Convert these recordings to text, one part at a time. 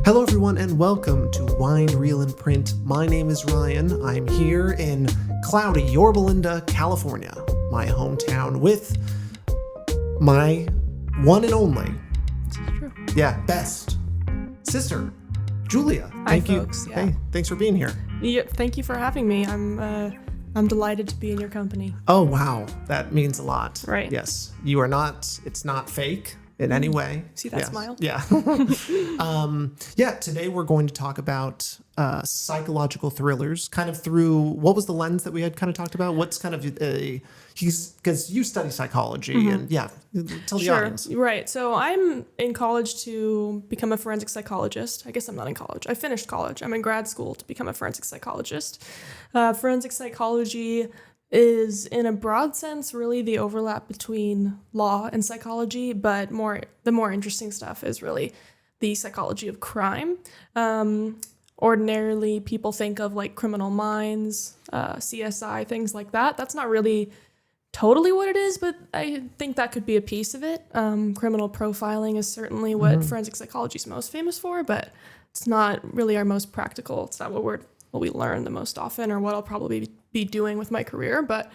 Hello, everyone, and welcome to Wine, Reel, and Print. My name is Ryan. I'm here in cloudy Yorba Linda, California, my hometown, with my one and only, best sister, Julia. Hi, folks. Yeah. Hey, thanks for being here. Yeah, thank you for having me. I'm delighted to be in your company. Oh, wow. That means a lot. Right. Yes. You are not, it's not fake in any way. See that smile? Yeah. Today we're going to talk about psychological thrillers, kind of through, what was the lens that we had kind of talked about? What's kind of because you study psychology and tell the audience. Right. So I'm in college to become a forensic psychologist. I guess I'm not in college. I finished college. I'm in grad school to become a forensic psychologist. Forensic psychology is, in a broad sense, really the overlap between law and psychology, but the more interesting stuff is really the psychology of crime. Ordinarily, people think of like Criminal Minds, CSI, things like that. That's not really totally what it is, but I think that could be a piece of it. Criminal profiling is certainly what forensic psychology is most famous for, but it's not really our most practical. It's not what we learn the most often, or what I'll probably be doing with my career. But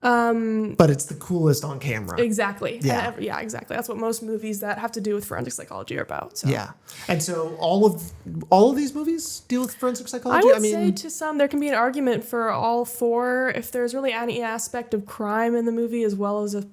it's the coolest on camera. Exactly. Yeah. Exactly. That's what most movies that have to do with forensic psychology are about. So. Yeah. And so all of these movies deal with forensic psychology? I would say to some, there can be an argument for all four. If there's really any aspect of crime in the movie as well as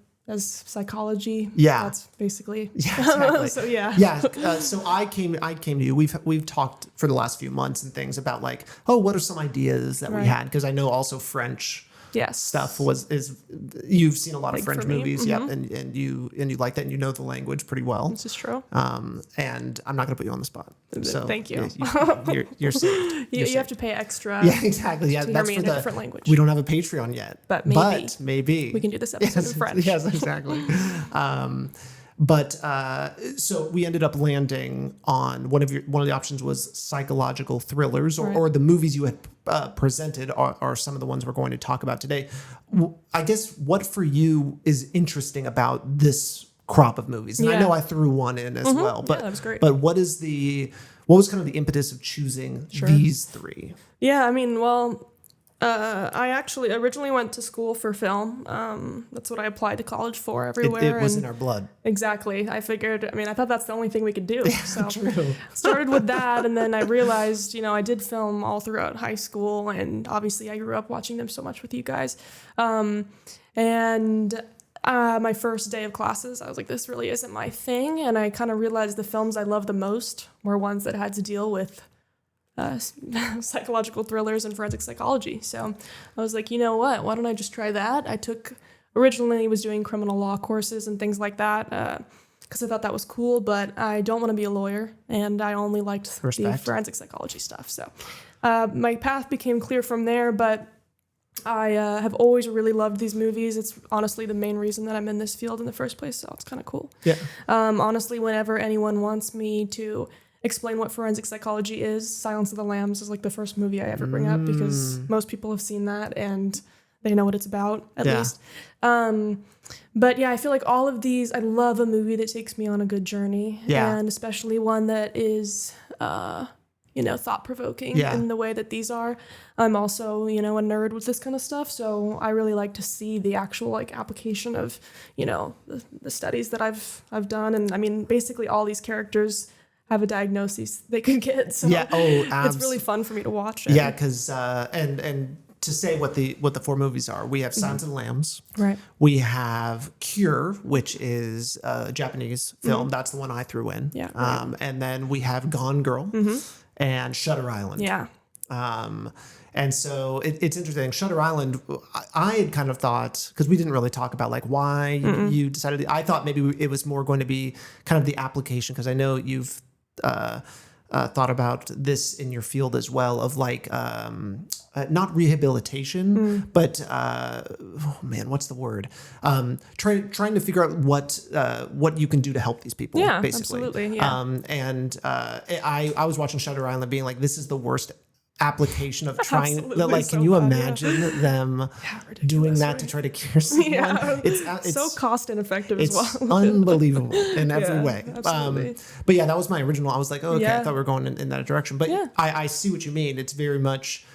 psychology. Yeah. That's basically. Yeah, exactly. So yeah. Yeah. So I came to you. We've talked for the last few months and things about like, what are some ideas that we had? Because I know also French stuff is you've seen a lot of French movies, and you like that, and you know the language pretty well. This is true. And I'm not going to put you on the spot. So thank you. You're saved. You have to pay extra. Yeah, exactly. Yeah, to that's hear me for in a different language. We don't have a Patreon yet, but maybe we can do this episode in French. Yes, exactly. So we ended up landing on one of the options was psychological thrillers, or the movies you had presented are some of the ones we're going to talk about today. I guess what for you is interesting about this crop of movies? And I know I threw one in as well, but that was great. But what was kind of the impetus of choosing these three? Yeah, I mean, well, I actually originally went to school for film. That's what I applied to college for everywhere. It was in our blood. Exactly. I thought that's the only thing we could do. So True. Started with that, and then I realized, I did film all throughout high school, and obviously I grew up watching them so much with you guys. My first day of classes, I was like, this really isn't my thing, and I kind of realized the films I loved the most were ones that had to deal with psychological thrillers and forensic psychology. So I was like, you know what? Why don't I just try that? Originally was doing criminal law courses and things like that because I thought that was cool, but I don't want to be a lawyer, and I only liked the forensic psychology stuff. So my path became clear from there, but I have always really loved these movies. It's honestly the main reason that I'm in this field in the first place, so it's kind of cool. Yeah. Honestly, whenever anyone wants me to explain what forensic psychology is, Silence of the Lambs is like the first movie I ever bring up, because most people have seen that and they know what it's about, at least. But yeah, I feel like all of these, I love a movie that takes me on a good journey, and especially one that is thought-provoking in the way that these are. I'm also, a nerd with this kind of stuff, so I really like to see the actual application of, the studies that I've done. And I mean, basically all these characters have a diagnosis they could get. So it's really fun for me to watch. Yeah, because and to say what the four movies are, we have Silence of the Lambs. Right. We have Cure, which is a Japanese film. That's the one I threw in. Yeah. Right. And then we have Gone Girl and Shutter Island. Yeah. And so it's interesting. Shutter Island, I had kind of thought, because we didn't really talk about like why you decided. I thought maybe it was more going to be kind of the application, because I know you've thought about this in your field as well, of like not rehabilitation, but what's the word? Trying to figure out what you can do to help these people. Basically. Absolutely. Yeah. I was watching Shutter Island, being like, this is the worst application of trying Absolutely, like so can you bad, yeah. imagine them doing ridiculous, that to right? try to cure someone? Yeah, It's so cost ineffective as it's well. unbelievable in every Yeah, way. absolutely. But yeah, that was my original. I was like, oh, okay, I Yeah. thought we were going in that direction. But Yeah. I see what you mean. It's very much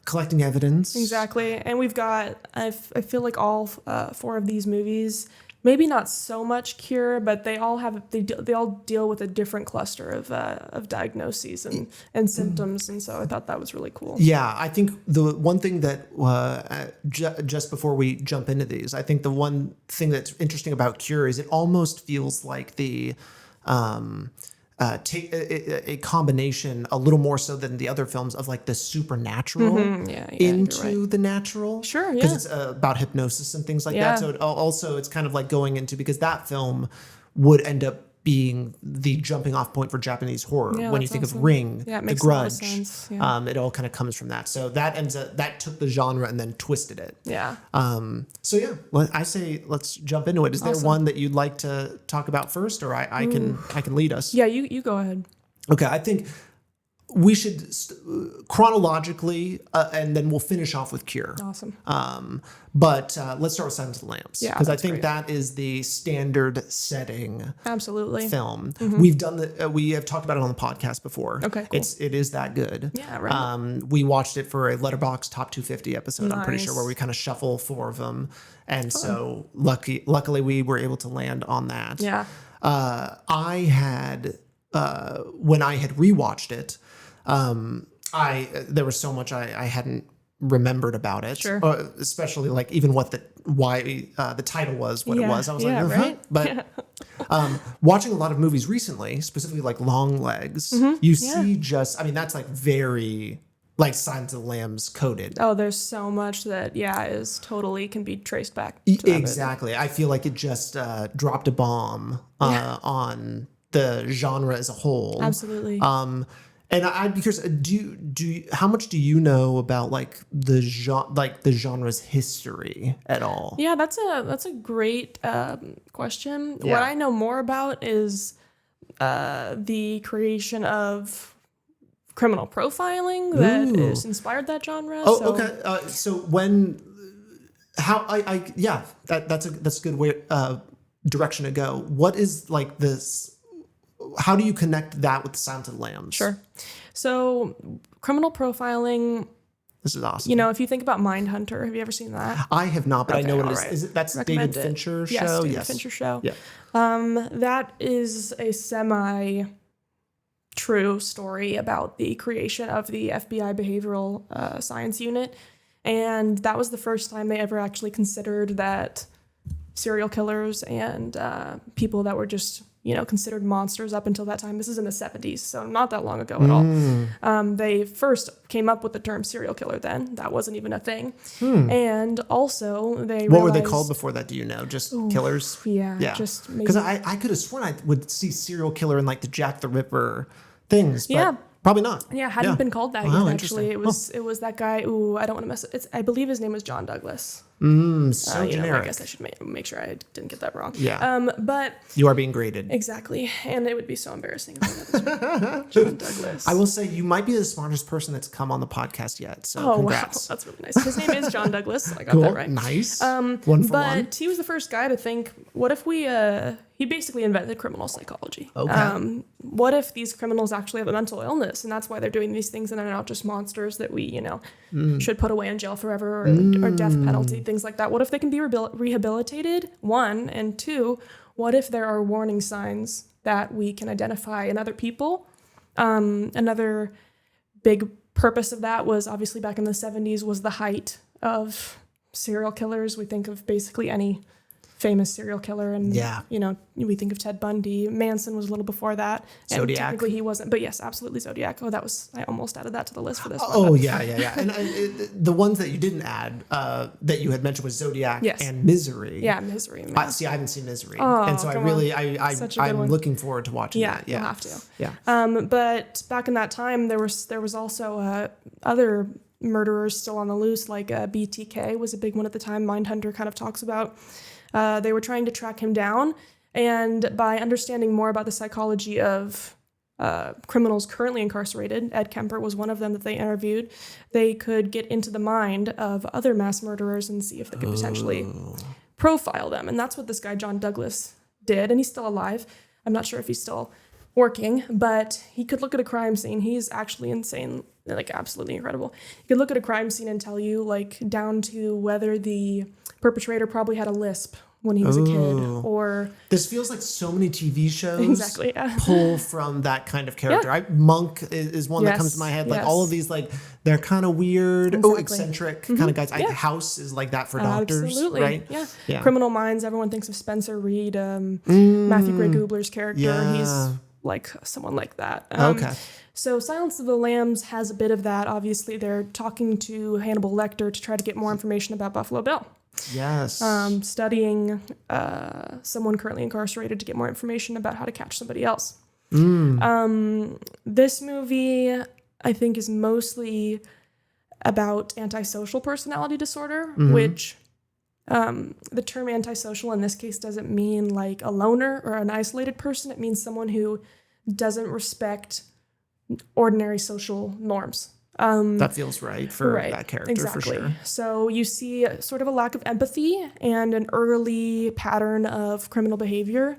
collecting evidence. Exactly. And we've got, I feel like all 4 of these movies, maybe not so much cure, but they all have, they all deal with a different cluster of diagnoses and symptoms. And so I thought that was really cool. Yeah, I think the one thing that just before we jump into these, I think the one thing that's interesting about Cure is it almost feels like the take a combination a little more so than the other films of like the supernatural into the natural. Sure, because yeah. it's about hypnosis and things like Yeah. that. So also it's kind of like going into, because that film would end up being the jumping off point for Japanese horror. Yeah, When you that's think awesome. of Ring, Yeah, it The makes a lot of Grudge, sense. Yeah. it all kind of comes from that. So that took the genre and then twisted it. Yeah. So yeah, I say let's jump into it. Is there Awesome. one that you'd like to talk about first, or I can lead us? Yeah, you go ahead. Okay, I think we should chronologically, and then we'll finish off with Cure. Awesome. But let's start with Silence of the Lambs, Yeah, because I that's think great. that is the standard setting Absolutely. film. We've done we have talked about it on the podcast before. Okay, cool. It is that good. Yeah, right. We watched it for a Letterboxd Top 250 episode. I'm pretty sure, Nice. where we kind of shuffle 4 of them, and so luckily we were able to land on that. Yeah. I had when I had rewatched it, there was so much I hadn't remembered about it. Sure. Especially like even why the title was what it was. I was like, right? But watching a lot of movies recently, specifically like Long Legs, you see that's like very like Silence of the Lambs coded. Oh, there's so much that is totally can be traced back to that Exactly. I feel like it just dropped a bomb on the genre as a whole. Absolutely. And I'd be curious, how much do you know about like the genre's history at all? Yeah, that's a great question. Yeah. What I know more about is the creation of criminal profiling that has inspired that genre. Oh, okay. So that's a good way direction to go. What is like this? How do you connect that with the Silence of the Lambs? Sure. So criminal profiling, This is awesome. you know, if you think about Mindhunter, have you ever seen that? I have not, but I know what it is. alright. Is it that's Recommend David it. Fincher Yes, show? David Fincher show. Yeah. That is a semi-true story about the creation of the FBI behavioral science unit. And that was the first time they ever actually considered that serial killers and people that were just, considered monsters up until that time. This is in the 70s, so not that long ago at all. They first came up with the term serial killer then. That wasn't even a thing. And also they What were they realized- called before that? Do you know? Just killers? Yeah, just maybe. Because I could have sworn I would see serial killer in like the Jack the Ripper things, but Yeah. probably not. Yeah, hadn't been called that Wow, yet, actually. interesting. It was that guy. Ooh, I don't want to mess it. I believe his name was John Douglas. So I generic. guess I should make sure I didn't get that wrong. Yeah. But You are being graded. exactly, and it would be so embarrassing if I got this wrong. John Douglas. I will say you might be the smartest person that's come on the podcast yet. So Oh congrats. wow, that's really nice. His name is John Douglas. I got Cool. that right. Nice. One for But one. he was the first guy to think, what if we, he basically invented criminal psychology. Okay. What if these criminals actually have a mental illness and that's why they're doing these things and they're not just monsters that we, should put away in jail forever or death penalty, things like that. What if they can be rehabilitated? 1, and 2, what if there are warning signs that we can identify in other people? Another big purpose of that was obviously back in the 70s was the height of serial killers. We think of basically any famous serial killer and we think of Ted Bundy. Manson was a little before that. And Zodiac. technically he wasn't, but yes, absolutely Zodiac. I almost added that to the list for this one. Oh but- yeah. And the ones that you didn't add that you had mentioned was Zodiac Yes. and Misery. Yeah, Misery. I haven't seen Misery, Oh, and so come on. Such a good I'm one. looking forward to watching Yeah, that. you'll have to. Yeah. But back in that time, there was also other murderers still on the loose, like BTK was a big one at the time. Mindhunter kind of talks about. They were trying to track him down, and by understanding more about the psychology of criminals currently incarcerated, Ed Kemper was one of them that they interviewed, they could get into the mind of other mass murderers and see if they could potentially profile them. And that's what this guy, John Douglas, did. And he's still alive. I'm not sure if he's still working, but he could look at a crime scene. He's actually insane, like absolutely incredible. He could look at a crime scene and tell you, like, down to whether the perpetrator probably had a lisp when he was a kid, or this feels like so many TV shows exactly pull from that kind of character. Monk is one that comes to my head. Like all of these, like they're kind of weird, eccentric kind of guys. House is like that for doctors, absolutely. Right? Yeah. Criminal Minds. Everyone thinks of Spencer Reed, Matthew Gray Gubler's character. Yeah. He's like someone like that. Okay. So Silence of the Lambs has a bit of that. Obviously, they're talking to Hannibal Lecter to try to get more information about Buffalo Bill. Yes. Studying someone currently incarcerated to get more information about how to catch somebody else. This movie, I think, is mostly about antisocial personality disorder, which the term antisocial in this case doesn't mean like a loner or an isolated person. It means someone who doesn't respect ordinary social norms. That feels right for that character, for sure. So you see sort of a lack of empathy and an early pattern of criminal behavior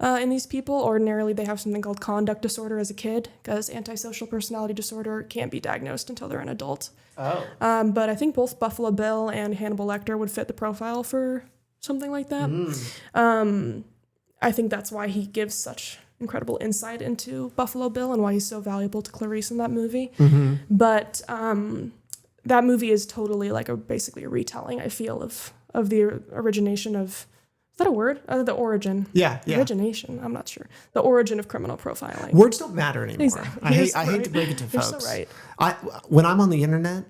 in these people. Ordinarily, they have something called conduct disorder as a kid, because antisocial personality disorder can't be diagnosed until they're an adult. But I think both Buffalo Bill and Hannibal Lecter would fit the profile for something like that. I think that's why he gives such incredible insight into Buffalo Bill and why he's so valuable to Clarice in that movie. But that movie is totally like basically a retelling, I feel, of the origination of, is that a word? The origin. Yeah. Origination. I'm not sure. The origin of criminal profiling. Words don't matter anymore. Exactly. I hate to break it to folks. You're so right. When I'm on the internet,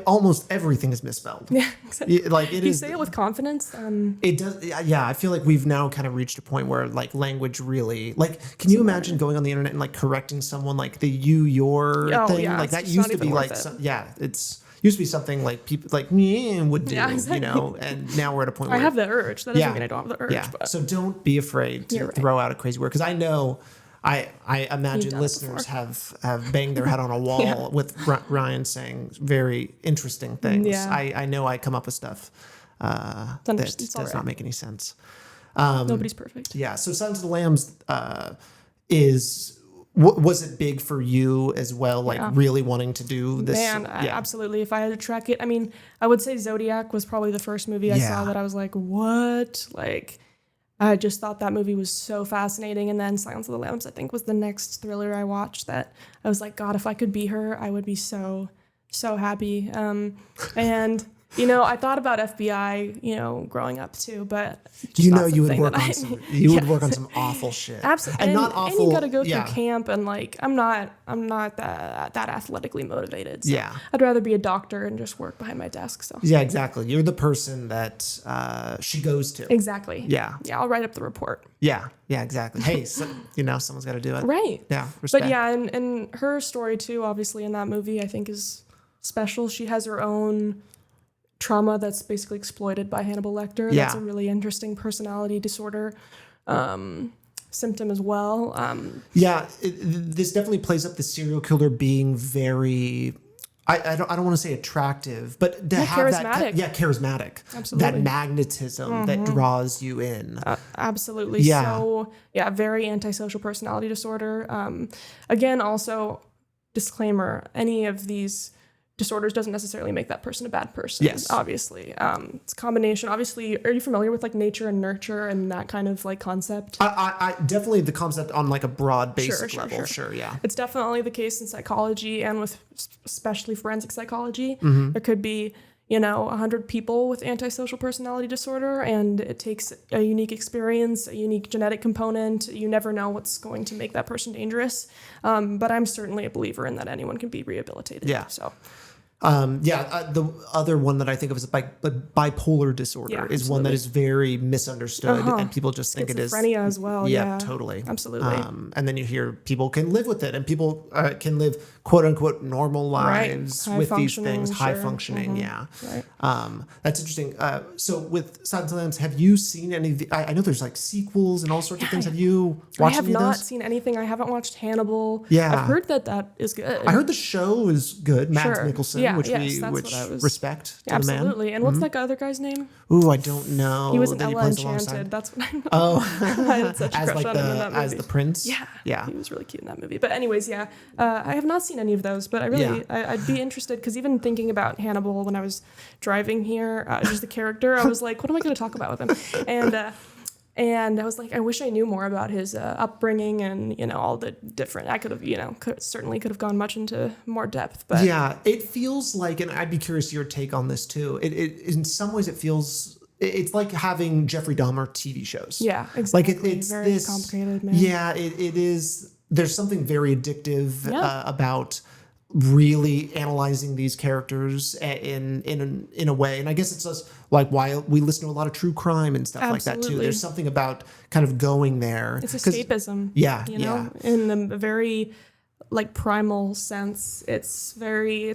almost everything is misspelled. Yeah, exactly. Like it you is. say it with confidence. It does. Yeah, I feel like we've now kind of reached a point where like language really like. Can you imagine going on the internet and like correcting someone like the your thing? Yeah, like that used to be like it's used to be something like people like me would do. You know, and now we're at a point where I have the urge. That doesn't mean I don't have the urge. Yeah. But So don't be afraid to throw out a crazy word, because I know. I imagine listeners have banged their head on a wall with Ryan saying very interesting things. Yeah. I know I come up with stuff that does not make any sense. Nobody's perfect. Yeah. So Silence of the Lambs was it big for you as well? Like really wanting to do this? Man, absolutely. If I had to track it, I mean, I would say Zodiac was probably the first movie I saw that I was like, what? Like, I just thought that movie was so fascinating. And then Silence of the Lambs, I think, was the next thriller I watched that I was like, God, if I could be her, I would be so, so happy. And, you know, I thought about FBI, you know, growing up too, but you know, you would work on some awful shit. Absolutely. And not awful. And you got to go through camp, and like, I'm not that athletically motivated. So I'd rather be a doctor and just work behind my desk. So yeah, exactly. You're the person that she goes to. Exactly. Yeah. I'll write up the report. Yeah, exactly. Hey, you know, someone's got to do it. Right. Yeah. Respect. But yeah, and her story too, obviously in that movie, I think is special. She has her own trauma that's basically exploited by Hannibal Lecter. That's a really interesting personality disorder symptom as well. This definitely plays up the serial killer being very, I don't want to say attractive, but to have charismatic. Charismatic. Absolutely. That magnetism that draws you in. Absolutely. Yeah. So very antisocial personality disorder. Again, also disclaimer, any of these disorders doesn't necessarily make that person a bad person. Yes. Obviously. It's a combination. Obviously, are you familiar with like nature and nurture and that kind of like concept? I definitely the concept on like a broad basic level. Sure. Yeah. It's definitely the case in psychology, and with especially forensic psychology. There could be, 100 people with antisocial personality disorder, and it takes a unique experience, a unique genetic component. You never know what's going to make that person dangerous. But I'm certainly a believer in that anyone can be rehabilitated. Yeah. So The other one that I think of as bipolar disorder Yeah, is one that absolutely. is very misunderstood, and people just think it is Schizophrenia as well. Yeah, Yeah, totally, absolutely. And then you hear people can live with it, and people can live quote unquote normal Right. lives High with these functioning, things, high sure. functioning. Yeah, Right. that's interesting. So with Silence of the Lambs, have you seen any? I know there's like sequels and all sorts of things. Have you I watched have any of not those? seen anything. I haven't watched Hannibal. Yeah. I've heard that is good. I heard the show is good. Mads Sure. Mikkelsen, Yeah, which yes, that's which what I was- respect to Absolutely. the man. And what's that other guy's name? Ooh, I don't know. He was in that Ella plays alongside. Enchanted. That's what I know. Oh, I had such a as crush like on him in that movie. as the prince. Yeah, yeah. he was really cute in that movie. But anyways, yeah, I have not seen any of those, but I really, Yeah. I'd be interested because even thinking about Hannibal when I was driving here, just the character, I was like, what am I going to talk about with him? And I was like, I wish I knew more about his upbringing and all the different. I could have, certainly could have gone much into more depth. But Yeah, it feels like, and I'd be curious your take on this too. It in some ways it feels. It's like having Jeffrey Dahmer TV shows. Yeah, exactly. Like it's very this complicated, man. Yeah, it is. There's something very addictive Yeah. about really analyzing these characters in a way, and I guess it's just like why we listen to a lot of true crime and stuff like that too. Absolutely. There's something about kind of going there. It's 'Cause- escapism. Yeah, in the very like primal sense. It's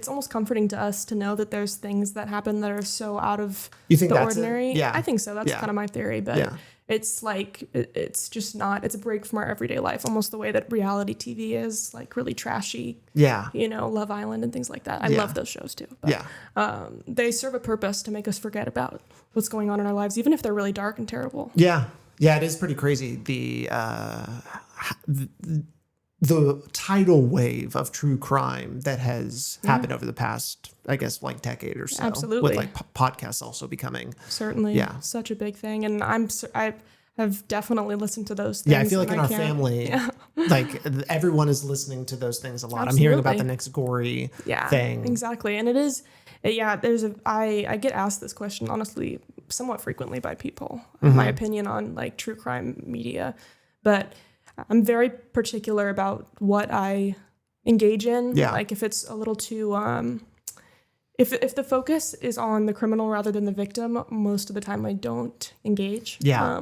almost comforting to us to know that there's things that happen that are so out of You think the that's it? ordinary. Yeah. I think so. That's Yeah. kind of my theory, but Yeah. it's like it's just not. It's a break from our everyday life, almost the way that reality TV is, like really trashy. Yeah, Love Island and things like that. I Yeah. love those shows too. But, yeah. they serve a purpose to make us forget about what's going on in our lives, even if they're really dark and terrible. Yeah, yeah, it is pretty crazy. The tidal wave of true crime that has happened over the past, I guess, like decade or so. Absolutely. With like podcasts also becoming. Certainly. Yeah. Such a big thing. And I have definitely listened to those things. Yeah, I feel like and in our can't- family, like everyone is listening to those things a lot. I'm hearing about the Absolutely. next gory Yeah, thing. exactly. And it is, yeah, I get asked this question, honestly, somewhat frequently by people, my opinion on like true crime media. But I'm very particular about what I engage in. Yeah. Like if it's a little too, if the focus is on the criminal rather than the victim, most of the time I don't engage. Yeah.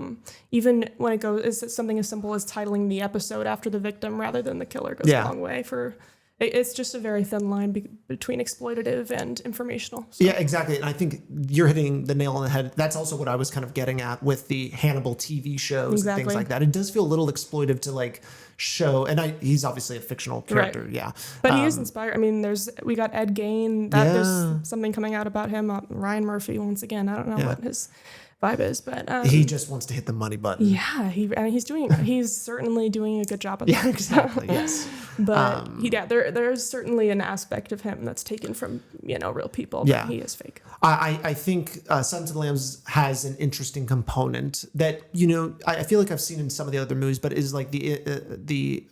Even when it goes, is something as simple as titling the episode after the victim rather than the killer goes Yeah. a long way for. It's just a very thin line between exploitative and informational. So. Yeah, exactly. And I think you're hitting the nail on the head. That's also what I was kind of getting at with the Hannibal TV shows and Exactly. things like that. It does feel a little exploitive to like show, and he's obviously a fictional character. Right. Yeah. But he is inspired. I mean, we got Ed Gein. There's Yeah. something coming out about him. Ryan Murphy, once again. I don't know Yeah. what his vibe is, but He just wants to hit the money button. yeah, he's certainly doing a good job of that. Yeah, exactly. Yes. But there's certainly an aspect of him that's taken from real people. Yeah. But he is fake. I think Sons of the Lambs has an interesting component that I feel like I've seen in some of the other movies, but is like the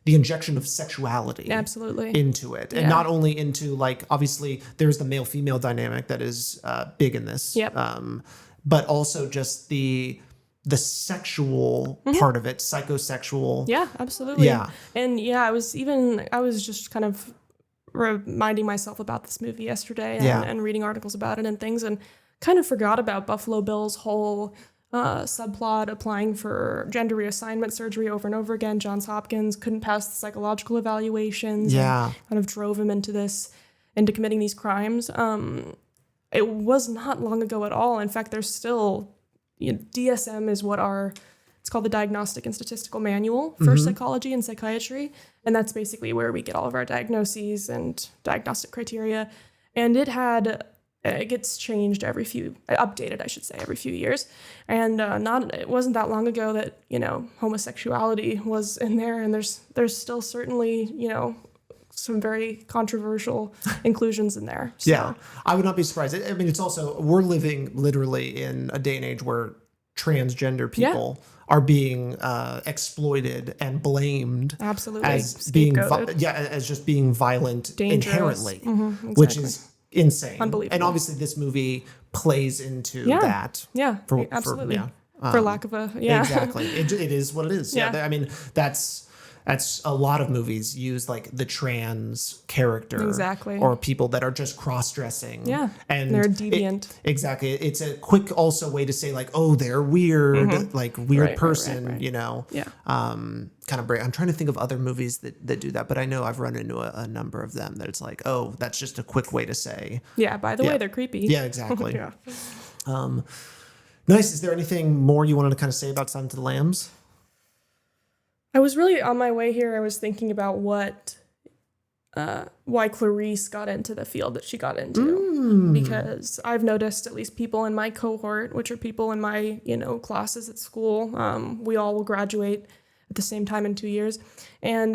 injection of sexuality Absolutely. into it, and Yeah. not only into like obviously there's the male female dynamic that is big in this, Yep. but also just the sexual part of it, psychosexual. Yeah, absolutely. Yeah. And yeah, I was just kind of reminding myself about this movie yesterday and reading articles about it and things, and kind of forgot about Buffalo Bill's whole subplot applying for gender reassignment surgery over and over again. Johns Hopkins couldn't pass the psychological evaluations. Yeah. And kind of drove him into committing these crimes. It was not long ago at all. In fact, there's still DSM is it's called the Diagnostic and Statistical Manual for psychology and psychiatry. And that's basically where we get all of our diagnoses and diagnostic criteria. And it gets changed updated, I should say, every few years. And it wasn't that long ago that, homosexuality was in there. And there's still certainly, some very controversial inclusions in there. So. Yeah, I would not be surprised. I mean, it's also, we're living literally in a day and age where transgender people are being exploited and blamed Absolutely. as being Scapegoated. as just being violent Dangerous. inherently, Exactly. which is insane. Unbelievable. And obviously this movie plays into Yeah. that. Yeah, For- absolutely. yeah. For lack of a, yeah. Exactly. It is what it is. Yeah. Yeah. I mean, that's, That's a lot of movies use like the trans character. Exactly. Or people that are just cross-dressing. Yeah. And They're deviant. Exactly. It's a quick also way to say like, oh, they're weird, like weird person, right. you know? Yeah. Kind of break. I'm trying to think of other movies that do that, but I know I've run into a number of them that it's like, oh, that's just a quick way to say. Yeah. By the way, they're creepy. Yeah, exactly. Yeah. Nice. Is there anything more you wanted to kind of say about Silence of the Lambs? I was really on my way here. I was thinking about why Clarice got into the field that she got into, because I've noticed at least people in my cohort, which are people in my classes at school, we all will graduate at the same time in 2 years, and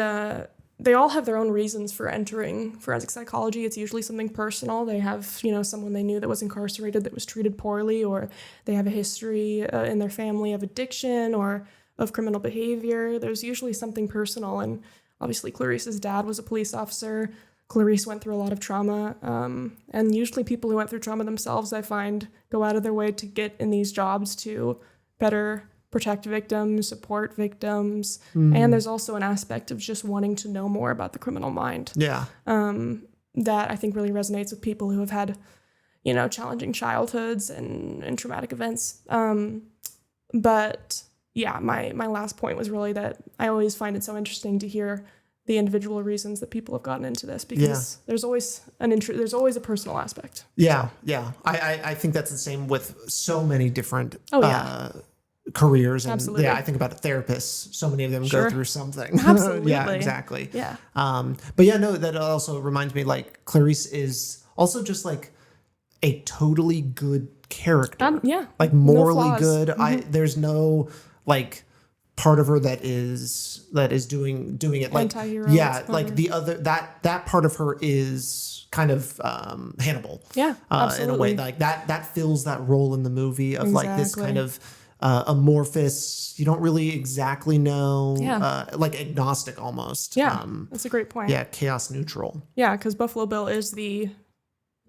they all have their own reasons for entering forensic psychology. It's usually something personal. They have someone they knew that was incarcerated that was treated poorly, or they have a history in their family of addiction or of criminal behavior. There's usually something personal, and obviously Clarice's dad was a police officer. Clarice went through a lot of trauma, and usually people who went through trauma themselves, I find, go out of their way to get in these jobs to better protect victims, support victims, and there's also an aspect of just wanting to know more about the criminal mind. Yeah. That I think really resonates with people who have had, challenging childhoods and traumatic events. But yeah, my last point was really that I always find it so interesting to hear the individual reasons that people have gotten into this, because there's always there's always a personal aspect. Yeah. I think that's the same with so many different careers. And Absolutely. yeah, I think about therapists. So many of them go through something. Absolutely. Yeah, exactly. Yeah. But yeah, no, that also reminds me, like, Clarice is also just like a totally good character. Yeah. Like morally no flaws. good. There's no like part of her that is doing it like Anti-hero. like the other that part of her is kind of Hannibal. Yeah. In a way, like that fills that role in the movie of like this kind of amorphous, you don't really exactly know, like agnostic almost. Yeah, that's a great point. Yeah, chaos neutral. Yeah, because Buffalo Bill is the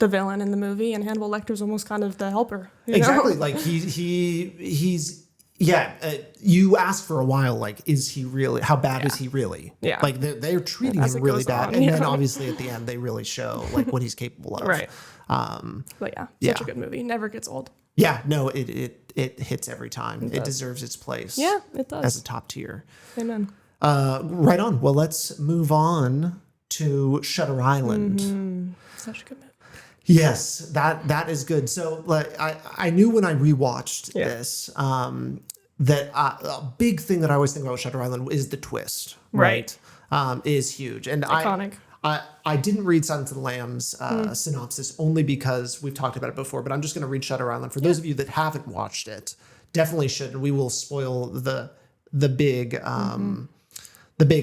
villain in the movie, and Hannibal Lecter's almost kind of the helper. Exactly. Like he's you ask for a while, like, is he really? How bad is he really? Yeah. Like they're treating him really bad, and then obviously at the end they really show like what he's capable of. Right. But such a good movie. Never gets old. Yeah. No, it hits every time. It deserves its place. Yeah, it does. As a top tier. Amen. Right on. Well, let's move on to Shutter Island. Such a good movie. Yes, that is good. So like I knew when I rewatched this that a big thing that I always think about Shutter Island is the twist. Right. Is huge. And iconic. I didn't read Silence of the Lambs synopsis only because we've talked about it before, but I'm just going to read Shutter Island. For those of you that haven't watched it, definitely should. And we will spoil the big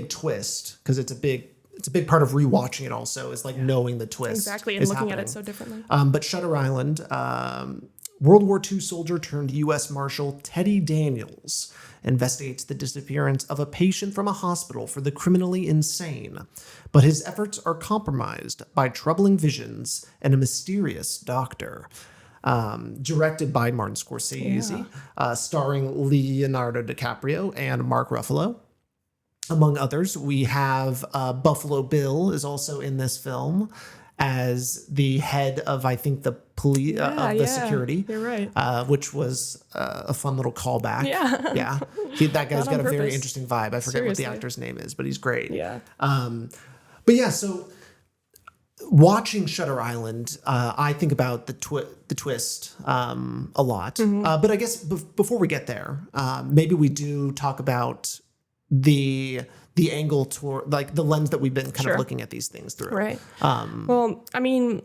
twist, because it's a big part of rewatching it also, is like knowing the twist. Exactly, and looking at it so differently. But Shutter Island, World War II soldier turned U.S. Marshal Teddy Daniels investigates the disappearance of a patient from a hospital for the criminally insane. But his efforts are compromised by troubling visions and a mysterious doctor. Directed by Martin Scorsese, starring Leonardo DiCaprio and Mark Ruffalo. Among others, we have Buffalo Bill is also in this film as the head of, I think, the police of the security. You're right. Which was a fun little callback. Yeah. That guy's got a very purpose. interesting vibe. I forget what the actor's name is, but he's great. Yeah. But yeah, so watching Shutter Island, I think about the twist a lot. But I guess before we get there, maybe we do talk about the angle toward, like, the lens that we've been kind of looking at these things through. Right. Well, I mean,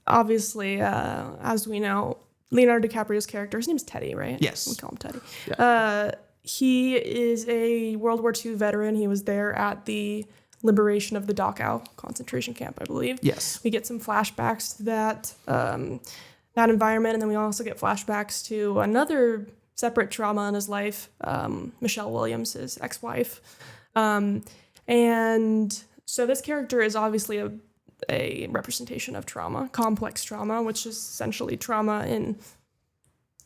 obviously, as we know, Leonardo DiCaprio's character, his name's Teddy, right? Yes. We call him Teddy. Yeah. He is a World War II veteran. He was there at the liberation of the Dachau concentration camp, I believe. Yes. We get some flashbacks to that environment, and then we also get flashbacks to another separate trauma in his life, Michelle Williams, his ex-wife. And so this character is obviously a representation of trauma, complex trauma, which is essentially trauma in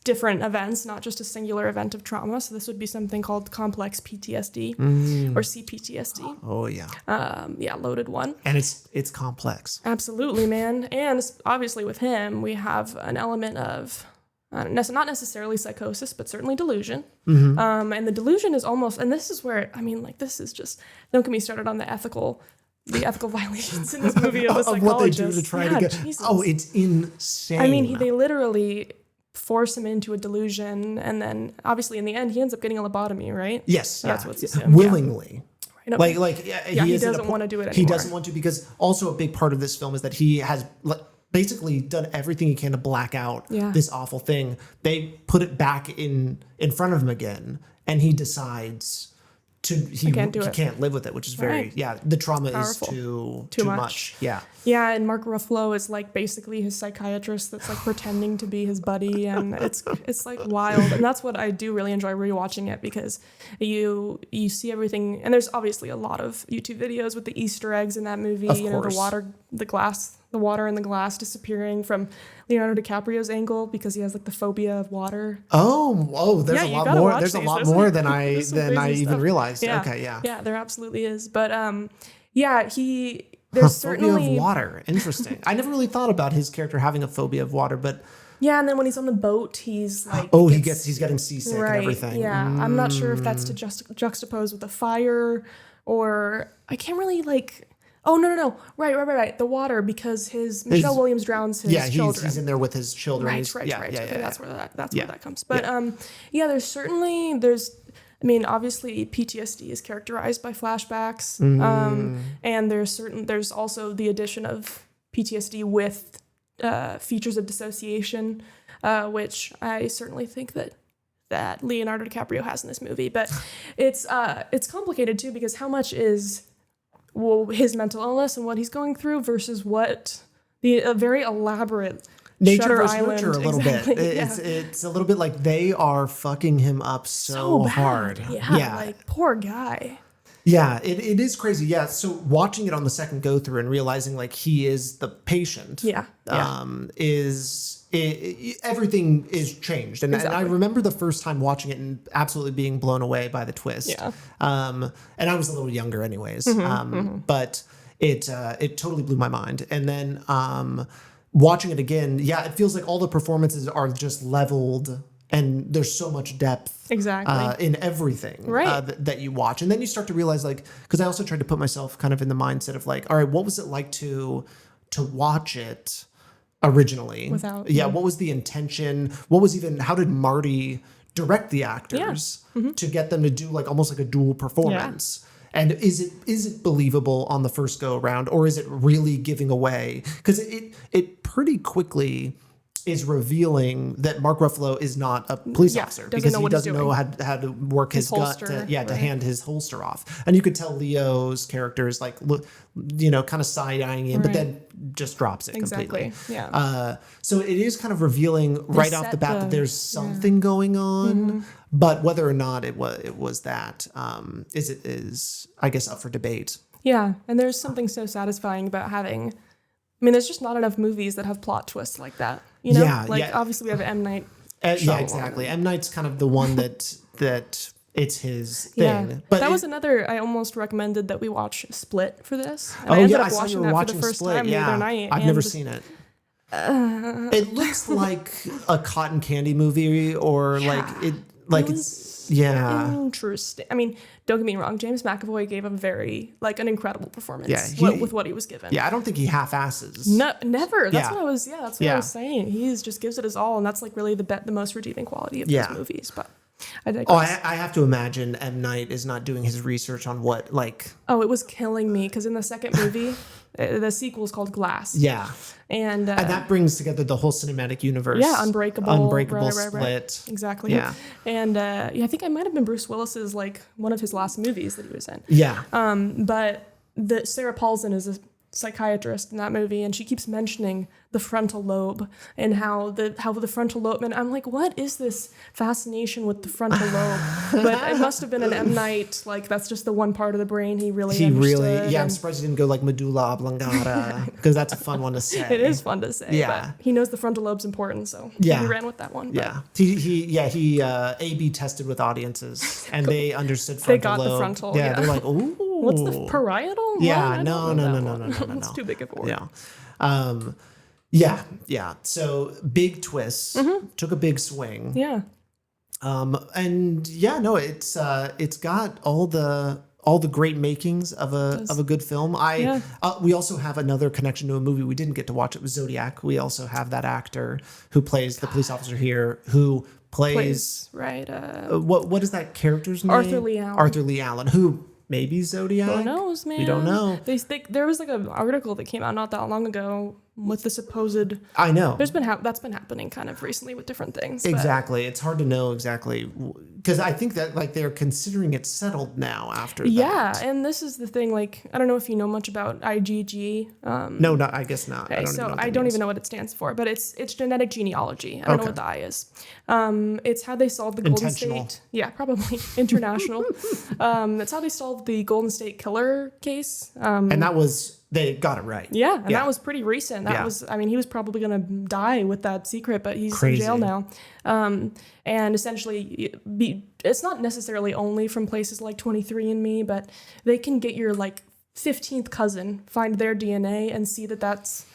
different events, not just a singular event of trauma. So this would be something called complex PTSD or CPTSD. Oh yeah. Yeah, loaded one. And it's complex. Absolutely, man. And obviously with him, we have an element of not necessarily psychosis, but certainly delusion. And the delusion is almost, and this is where, I mean, like, this is just, don't get me started on the ethical violations in this movie of the psychologist. Of what they do to try to get. Jesus. Oh, it's insane. I mean, they literally force him into a delusion, and then obviously in the end he ends up getting a lobotomy, right? Yes, that's what's assumed. Willingly. Yeah. He doesn't want to do it anymore. He doesn't want to, because also a big part of this film is that he has basically done everything he can to black out this awful thing. They put it back in front of him again, and he decides he can't live with it, which is very the trauma is too much. Yeah, and Mark Ruffalo is like basically his psychiatrist that's like pretending to be his buddy, and it's like wild. And that's what I do really enjoy rewatching it, because you see everything, and there's obviously a lot of YouTube videos with the Easter eggs in that movie. Of you know, the water in the glass disappearing from Leonardo DiCaprio's angle, because he has like the phobia of water. There's a lot more. There's a lot more than I even realized. Yeah. Okay, yeah. Yeah, there absolutely is. But there's certainly phobia of water. Interesting. I never really thought about his character having a phobia of water, but yeah, and then when he's on the boat, he's like he's getting seasick and everything. Yeah, I'm not sure if that's to juxtapose with the fire, or I can't really like. Oh, no. Right. The water, because Michelle Williams drowns his children. He's in there with his children. Right. Okay, that's where that comes. But obviously PTSD is characterized by flashbacks. And there's also the addition of PTSD with features of dissociation, which I certainly think that Leonardo DiCaprio has in this movie. But it's complicated too, because how much is his mental illness and what he's going through versus what a very elaborate nature versus Island. nurture a little bit. It's a little bit like they are fucking him up so hard. Yeah, like poor guy. Yeah, it is crazy. Yeah, so watching it on the second go through and realizing like he is the patient. Everything is changed, and I remember the first time watching it and absolutely being blown away by the twist. And I was a little younger, anyways. But it totally blew my mind. And then watching it again, it feels like all the performances are just leveled, and there's so much depth in everything that you watch. And then you start to realize, like, because I also tried to put myself kind of in the mindset of like, all right, what was it like to watch it originally? What was the intention? How did Marty direct the actors to get them to do like almost like a dual performance? And is it believable on the first go around, or is it really giving away? Because it pretty quickly is revealing that Mark Ruffalo is not a police officer, because he doesn't know how to work his gut to hand his holster off. And you could tell Leo's character is like, kind of side-eyeing him, but then just drops it completely. So it is kind of revealing right off the bat that there's something going on, but whether or not it was that is I guess up for debate. Yeah, and there's something so satisfying about having. I mean, there's just not enough movies that have plot twists like that. You know, obviously we have M. Night. Exactly. M. Night's kind of the one that it's his thing. Yeah. But that was another. I almost recommended that we watch Split for this. And I ended I up saw you were that watching for the first Split. time the other night. I've never seen it. It looks like a cotton candy movie, or it's interesting. I mean, don't get me wrong. James McAvoy gave an incredible performance with what he was given. Yeah, I don't think he half-asses. No, never. That's what I was. Yeah, that's what I was saying. He just gives it his all, and that's like really the most redeeming quality of these movies. But I digress. I have to imagine M. Night is not doing his research on what like. Oh, it was killing me, because in the second movie, the sequel is called Glass. Yeah. And that brings together the whole cinematic universe. Yeah, Unbreakable, Split. Right. Exactly. Yeah. And I think it might have been Bruce Willis's like one of his last movies that he was in. Yeah. But Sarah Paulson is psychiatrist in that movie, and she keeps mentioning the frontal lobe and how the frontal lobe, and I'm like, what is this fascination with the frontal lobe? But it must have been an M. Night, like that's just the one part of the brain he really understood. I'm surprised he didn't go like medulla oblongata, because that's a fun one to say. It is fun to say. Yeah, but he knows the frontal lobe's important, so he ran with that one. Yeah, he A/B tested with audiences, and they understood frontal they got lobe. the frontal. Yeah, they're like, ooh, what's the parietal? Yeah, no. It's too big of a word. Yeah. So big twists, took a big swing. Yeah. It's got all the great makings of a good film. We also have another connection to a movie we didn't get to watch. It was Zodiac. We also have that actor who plays the police officer here, who plays right. What is that character's name? Arthur Lee Allen. Arthur Lee Allen, who maybe Zodiac. Who knows, man? We don't know. There was like an article that came out not that long ago with the supposed. I know. That's been happening kind of recently with different things. Exactly. It's hard to know exactly, because I think that like they're considering it settled now after that. Yeah, and this is the thing. Like, I don't know if you know much about IgG. No, I guess not. Okay, I don't even know what it stands for, but it's genetic genealogy. I don't know what the I is. It's how they solved the Golden State. Yeah, probably international. That's how they solved the Golden State Killer case. And that was. They got it right. Yeah, and that was pretty recent. He was probably going to die with that secret, but he's Crazy. in jail now. And essentially, it's not necessarily only from places like 23andMe, but they can get your like 15th cousin, find their DNA, and see that's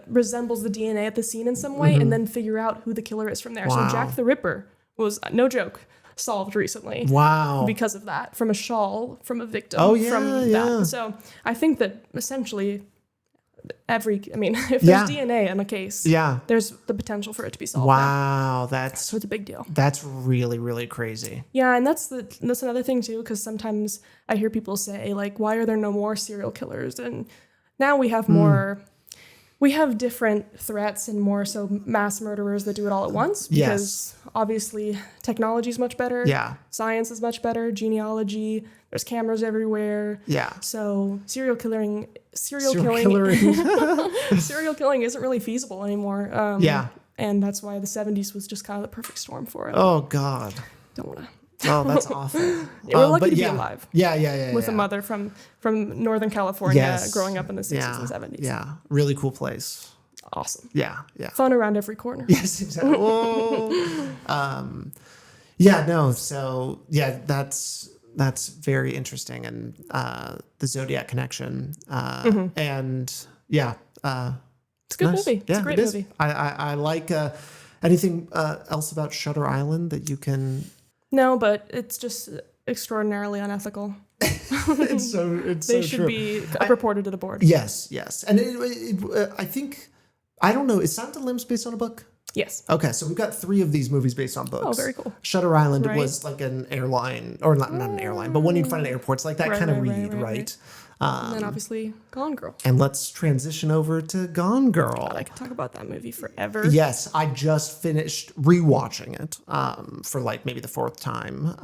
resembles the DNA at the scene in some way, and then figure out who the killer is from there. Wow. So Jack the Ripper was, no joke, solved recently. Wow. Because of that, from a shawl from a victim. Oh, yeah, from yeah. that. So I think that essentially if there's DNA in a case, there's the potential for it to be solved. Wow, So it's a big deal. That's really, really crazy. Yeah, and that's another thing too, because sometimes I hear people say like, why are there no more serial killers? And now we have more. We have different threats and more so mass murderers that do it all at once, because obviously technology is much better. Yeah. Science is much better. Genealogy, there's cameras everywhere. Yeah. So serial killing isn't really feasible anymore. And that's why the 70s was just kind of the perfect storm for it. Oh God. Don't want to. Oh, that's awful. We're lucky to be alive. Yeah. With a mother from Northern California, growing up in the 60s and 70s. Yeah, really cool place. Awesome. Yeah. Fun around every corner. Yes, exactly. So that's very interesting, and the Zodiac connection, and it's a good movie. It's a great movie. I like anything else about Shutter Island that you can. No, but it's just extraordinarily unethical. They should be reported to the board. Yes, and I think, I don't know, is Silent of the Lambs based on a book? Yes. Okay, so we've got 3 of these movies based on books. Oh, very cool. Shutter Island was like an airline, or not an airline, but one you'd find in airports, like that kind of read, right? And then obviously Gone Girl. And let's transition over to Gone Girl. God, I could talk about that movie forever. Yes, I just finished rewatching it for like maybe the 4th time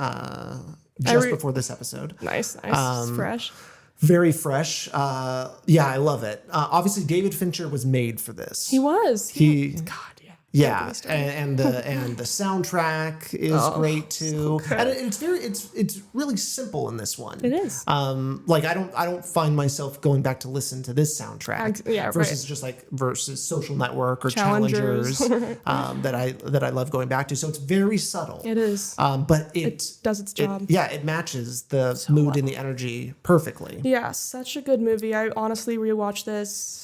before this episode. Nice. It's fresh. Very fresh. I love it. Obviously, David Fincher was made for this. He was. God, yeah. Yeah, and the soundtrack is great too, So and it's really simple in this one. It is. Like I don't find myself going back to listen to this soundtrack versus just like Social Network or Challengers that I love going back to. So it's very subtle. It is. But it does its job. It matches the mood and the energy perfectly. Yeah, such a good movie. I honestly rewatched this.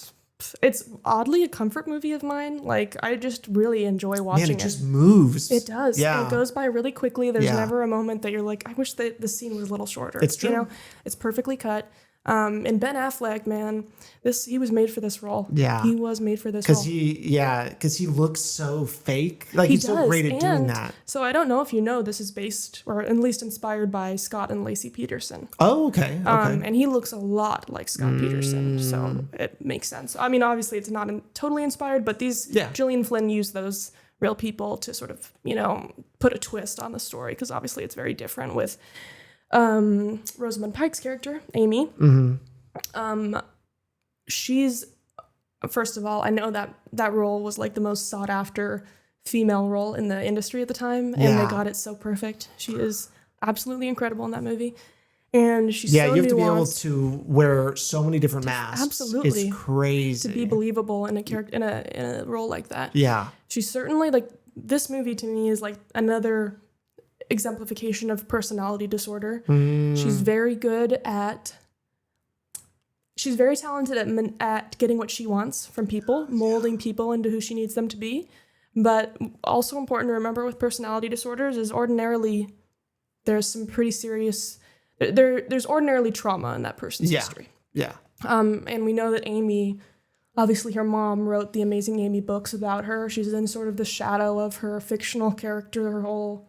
It's oddly a comfort movie of mine. Like, I just really enjoy watching it. Man, it just moves. It does. Yeah. It goes by really quickly. There's never a moment that you're like, I wish that the scene was a little shorter. It's true. It's perfectly cut. And Ben Affleck, man, he was made for this role. Yeah. He was made for this role. Because he looks so fake. Like, he's so great at doing that. So I don't know if you know, this is based, or at least inspired by Scott and Lacey Peterson. Oh, okay. And he looks a lot like Scott Peterson, so it makes sense. I mean, obviously it's not totally inspired, but Gillian Flynn used those real people to sort of, put a twist on the story, because obviously it's very different with Rosamund Pike's character, Amy. she's, first of all, I know that role was like the most sought after female role in the industry at the time, and they got it so perfect. She is absolutely incredible in that movie. And she's so you have to be able nuanced. to wear so many different masks. Absolutely. It's crazy. To be believable in a character in a role like that. Yeah. She's certainly like, this movie to me is like another exemplification of personality disorder. She's very good at, she's very talented at getting what she wants from people, molding people into who she needs them to be. But also important to remember with personality disorders is ordinarily there's some pretty serious, there's ordinarily trauma in that person's history. Yeah. And we know that Amy, obviously her mom wrote the Amazing Amy books about her. She's in sort of the shadow of her fictional character her whole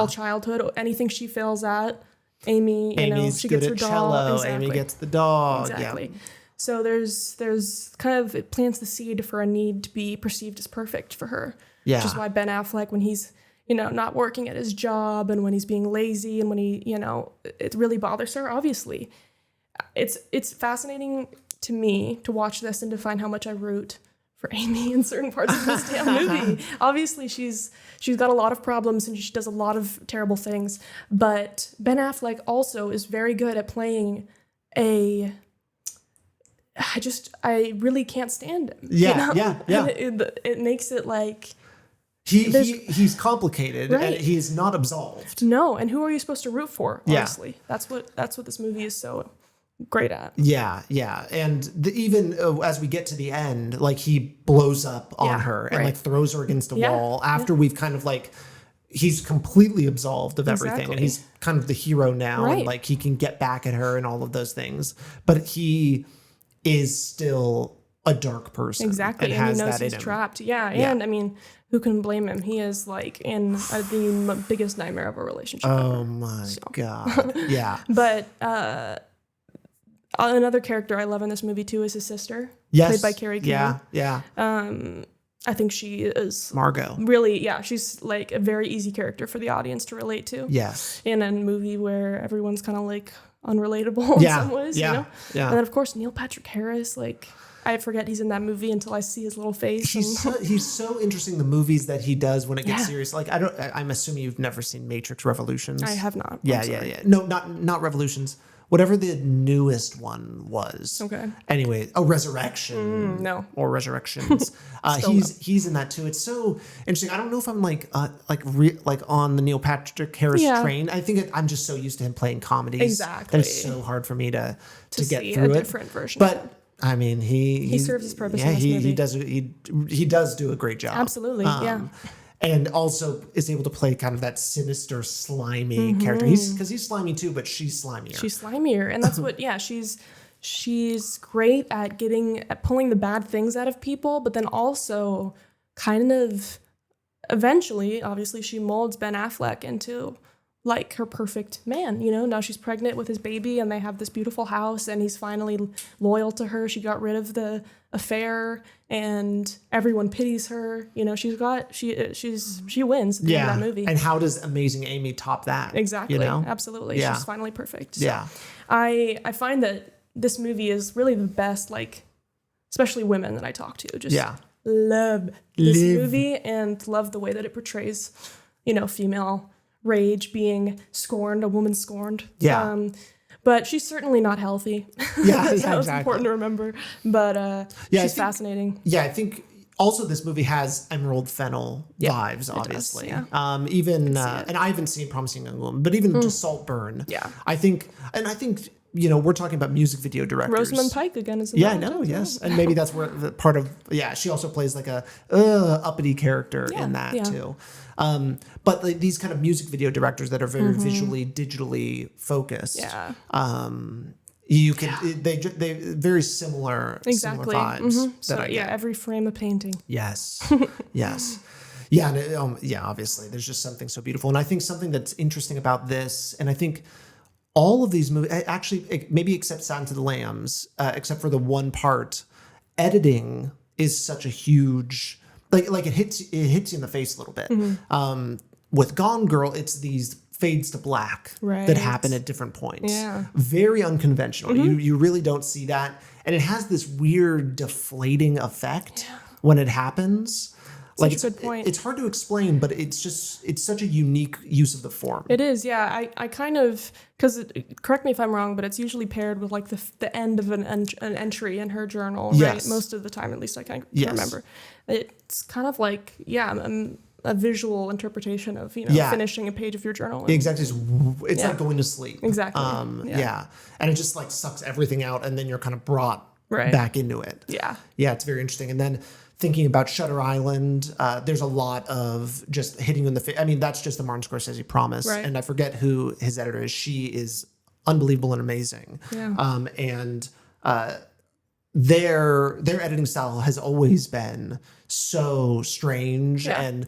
childhood. Anything she fails at, Amy, Amy's she good gets her at dog. cello. Exactly. Amy gets the dog. Exactly. Yeah. So there's kind of, it plants the seed for a need to be perceived as perfect for her. Yeah. Which is why Ben Affleck, when he's, not working at his job and when he's being lazy and when he, it really bothers her, obviously. It's fascinating to me to watch this and to find how much I root for Amy in certain parts of this damn movie. Obviously, she's got a lot of problems and she does a lot of terrible things. But Ben Affleck also is very good at playing I really can't stand him. Yeah. It makes it like he's complicated, right. and he's not absolved. No, and who are you supposed to root for? Honestly, Yeah. that's what this movie is so great at. Yeah, and even as we get to the end, like he blows up on her and like throws her against a wall after we've kind of like. He's completely absolved of everything, and he's kind of the hero now, and like he can get back at her and all of those things. But he is still a dark person. Exactly, and he knows he's trapped. Yeah, and I mean, who can blame him? He is like in the biggest nightmare of a relationship. Oh my God. Yeah. But another character I love in this movie too is his sister, played by Carrie King. Yeah. I think she is Margot. Really, she's like a very easy character for the audience to relate to. Yes. In a movie where everyone's kind of like unrelatable in some ways, Yeah. And then of course Neil Patrick Harris, like I forget he's in that movie until I see his little face. He's so interesting. The movies that he does when it gets serious. Like I'm assuming you've never seen Matrix Revolutions. I have not. Yeah. No, not Revolutions. Whatever the newest one was. Okay. Anyway, Resurrection. No. Or Resurrections. He's in that too. It's so interesting. I don't know if I'm like on the Neil Patrick Harris train. I think I'm just so used to him playing comedies. Exactly. That it's so hard for me to get see through a it. different version. But I mean, he serves his purpose. Yeah, in this he movie. he does do a great job. Absolutely. Yeah. And also is able to play kind of that sinister, slimy character. He's slimy too, but she's slimier. She's slimier, and that's what. Yeah, she's great at pulling the bad things out of people, but then also kind of eventually, obviously, she molds Ben Affleck into like her perfect man. Now she's pregnant with his baby, and they have this beautiful house, and he's finally loyal to her. She got rid of the affair, and everyone pities her. She wins at the end of that movie. And how does Amazing Amy top that? Exactly. Absolutely. Yeah. She's finally perfect. So Yeah. I find that this movie is really the best, like, especially women that I talk to. Just love this movie and love the way that it portrays, female rage, being scorned, a woman scorned. Yeah. But she's certainly not healthy. Yeah, That's important to remember. But she's fascinating. Yeah, I think also this movie has Emerald Fennel vibes, obviously. Does, and I haven't seen Promising Young Woman, but even just Saltburn. Yeah. I think we're talking about music video directors. Rosamund Pike again is yes. And maybe that's where the part of, she also plays like a uppity character in that too. But these kind of music video directors that are very visually, digitally focused. Yeah. You can they very similar vibes. That I get. Every frame a painting. Yes. Yes. Yeah, and obviously there's just something so beautiful. And I think something that's interesting about this, and I think all of these movies, actually, maybe except Silence of the Lambs, except for the one part, editing is such a huge, like it hits you in the face a little bit. With Gone Girl, it's these fades to black Right. that happen at different points. Yeah. Very unconventional. You really don't see that. And it has this weird deflating effect when it happens. Such a good point. It's hard to explain, but it's such a unique use of the form. It is, yeah. I kind of, because correct me if I'm wrong, but it's usually paired with like the end of an entry in her journal, right? Yes. Most of the time, at least I can Yes. remember. It's kind of like, a visual interpretation of finishing a page of your journal. And, Exactly. It's like going to sleep. Exactly. Yeah. And it just like sucks everything out, and then you're kind of brought Right. back into it. Yeah. Yeah, it's very interesting. And then thinking about Shutter Island, there's a lot of just hitting you in the face. I mean, that's just the Martin Scorsese promise. Right. And I forget who his editor is. She is unbelievable and amazing. Yeah. And their editing style has always been so strange and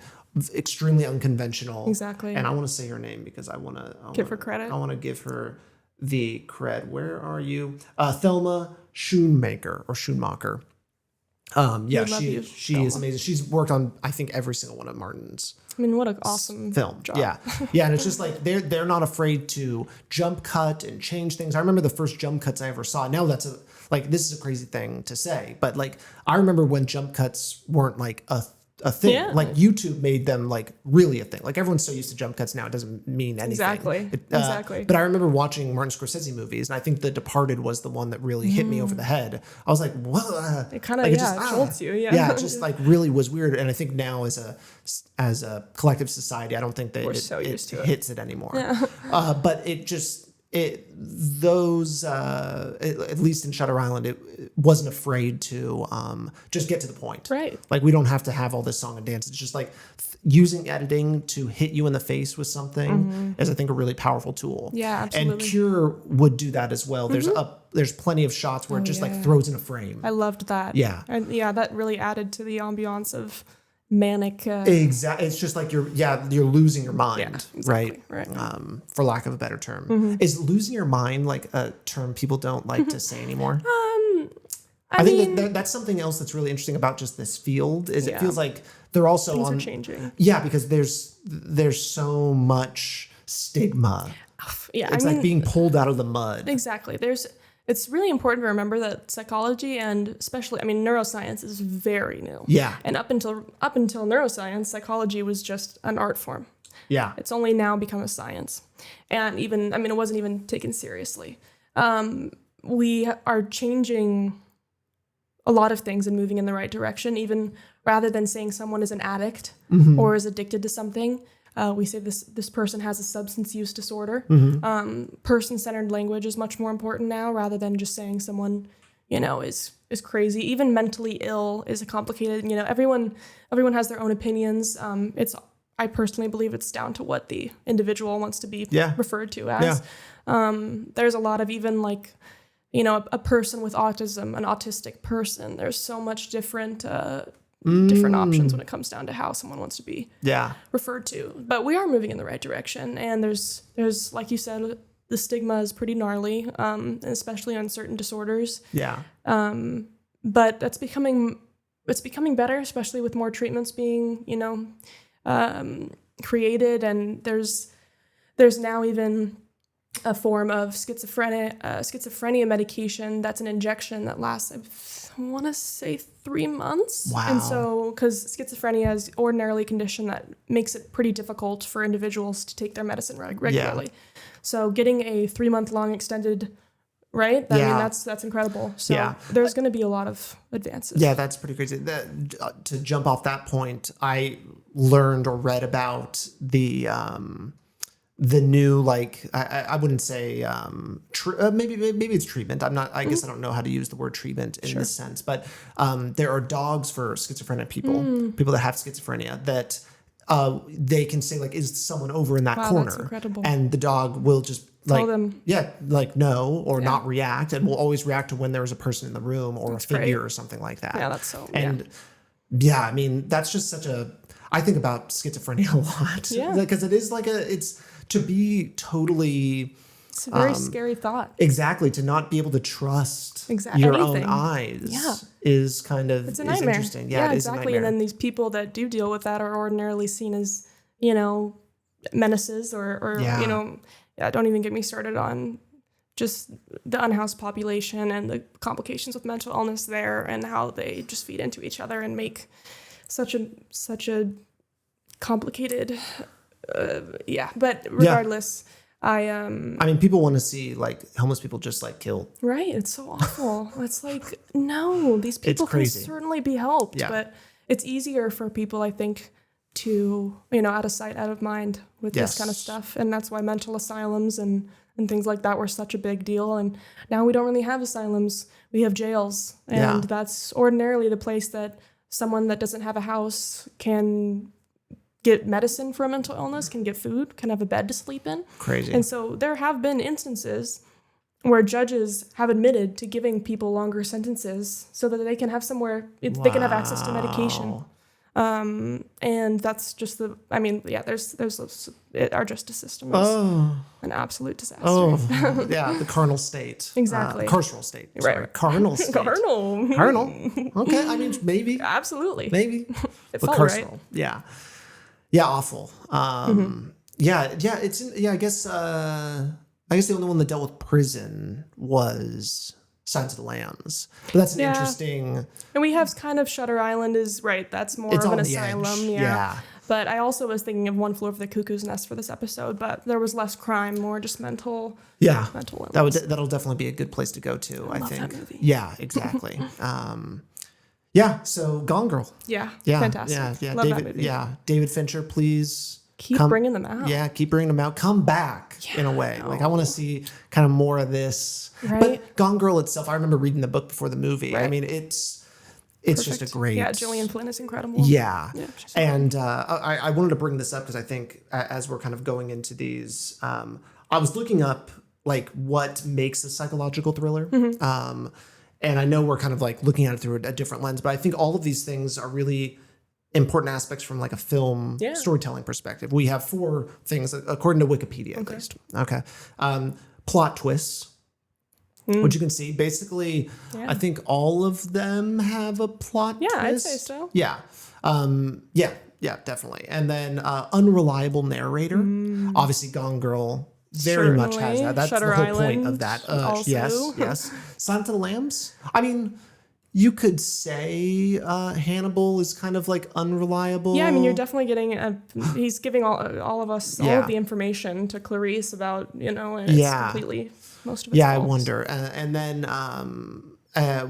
extremely unconventional. Exactly. And I want to say her name because I want to Give her credit. I want to give her the cred. Where are you? Thelma Schoonmaker. She is amazing. She's worked on, I think, every single one of Martin's I mean, what an awesome film. job. Yeah. And it's just like they're not afraid to jump cut and change things. I remember the first jump cuts I ever saw. Now this is a crazy thing to say, but like I remember when jump cuts weren't like a thing. Yeah. Like YouTube made them like really a thing. Like everyone's so used to jump cuts now, it doesn't mean anything. Exactly. Exactly. But I remember watching Martin Scorsese movies, and I think The Departed was the one that really hit me over the head. I was like, "What?" It kind of it jolts you. Yeah. Yeah, it just like really was weird. And I think now as a collective society, I don't think that We're so used to it. hits it anymore. But at least in Shutter Island, it wasn't afraid to just get to the point. Right. Like we don't have to have all this song and dance. It's just like using editing to hit you in the face with something is, I think, a really powerful tool. Yeah, absolutely. And Cure would do that as well. There's plenty of shots where it just like throws in a frame. I loved that. Yeah. And that really added to the ambiance of manic. Exactly. It's just like you're losing your mind, Yeah, exactly. right? Right. For lack of a better term. Is losing your mind like a term people don't like to say anymore? I think that's something else that's really interesting about just this field is it feels like they're also things are changing. Yeah, because there's so much stigma. Yeah, It's like being pulled out of the mud. Exactly. It's really important to remember that psychology and especially, neuroscience is very new. Yeah. And up until neuroscience, psychology was just an art form. Yeah. It's only now become a science. And even, it wasn't even taken seriously. We are changing a lot of things and moving in the right direction, even rather than saying someone is an addict or is addicted to something. We say this person has a substance use disorder. Person-centered language is much more important now, rather than just saying someone, is crazy. Even mentally ill is a complicated. Everyone has their own opinions. I personally believe it's down to what the individual wants to be referred to as. There's a lot of even like, a person with autism, an autistic person. There's so much different options when it comes down to how someone wants to be referred to. But we are moving in the right direction, and there's like you said, the stigma is pretty gnarly, especially on certain disorders. Yeah. But it's becoming better, especially with more treatments being created, and there's now even a form of schizophrenia medication that's an injection that lasts, I want to say, 3 months. Wow. And so, because schizophrenia is ordinarily a condition that makes it pretty difficult for individuals to take their medicine regularly. So getting a 3-month long extended, right? That's incredible. So there's going to be a lot of advances. Yeah, that's pretty crazy. To jump off that point, I learned or read about the new, like, I wouldn't say maybe it's treatment. I guess I don't know how to use the word treatment in this sense, but there are dogs for schizophrenic people that have schizophrenia that they can say, like, is someone over in that corner? That's incredible. And the dog will just Tell them. No, or not react, and will always react to when there is a person in the room or a figure or something like that. Yeah, that's so. And that's just such a. I think about schizophrenia a lot. Yeah. Because it is like it's to be totally. It's a very scary thought. Exactly. To not be able to trust Exactly. your Anything. own eyes is kind of It's a nightmare. Interesting. Yeah, it is exactly. a nightmare. And then these people that do deal with that are ordinarily seen as, menaces or Yeah. don't even get me started on just the unhoused population and the complications with mental illness there and how they just feed into each other and make such a complicated but regardless I mean, people want to see like homeless people just like killed. right, it's so awful. It's like, no, these people can crazy. certainly be helped, Yeah. but it's easier for people, I think, to out of sight, out of mind with this kind of stuff. And that's why mental asylums and things like that were such a big deal. And now we don't really have asylums. We have jails. And that's ordinarily the place that someone that doesn't have a house can get medicine for a mental illness, can get food, can have a bed to sleep in. Crazy. And so there have been instances where judges have admitted to giving people longer sentences so that they can have somewhere, they can have access to medication. And that's just our justice system is an absolute disaster. The carnal state. Exactly. Carceral state. Sorry. Right. Carnal state. Carnal. Okay. I mean, maybe. Absolutely. Maybe. It But felt carceral. right. Yeah. Yeah. Awful. Yeah. I guess the only one that dealt with prison was Silence of the Lambs. But that's an interesting. And we have kind of Shutter Island is right. That's more of an asylum. Yeah. But I also was thinking of One Flew Over the Cuckoo's Nest for this episode, but there was less crime, more just mental illness. That'll definitely be a good place to go to, I love think. that movie. Yeah, exactly. So Gone Girl. Yeah. Yeah. Fantastic. Yeah. Love David, that movie. Yeah. David Fincher, please Keep bringing them out. Yeah, keep bringing them out. Come back in a way. Like I want to see kind of more of this. Right. But Gone Girl itself, I remember reading the book before the movie. Right. I mean, it's just a great. Yeah, Gillian Flynn is incredible. Yeah. She's And I wanted to bring this up because I think as we're kind of going into these, I was looking up like what makes a psychological thriller. And I know we're kind of like looking at it through a different lens, but I think all of these things are really important aspects from like a film storytelling perspective. We have 4 things according to Wikipedia at least. Okay. Plot twists, which you can see basically, I think all of them have a plot twist. I'd say so. Yeah. Yeah, definitely. And then unreliable narrator. Obviously Gone Girl very much has that. That's Shutter the whole Island point of that. also. Yes. Silence of the Lambs. I mean, you could say Hannibal is kind of like unreliable. Yeah, I mean, you're definitely getting he's giving all of us all of the information to Clarice about, and it's completely, most of it's false. I wonder. And then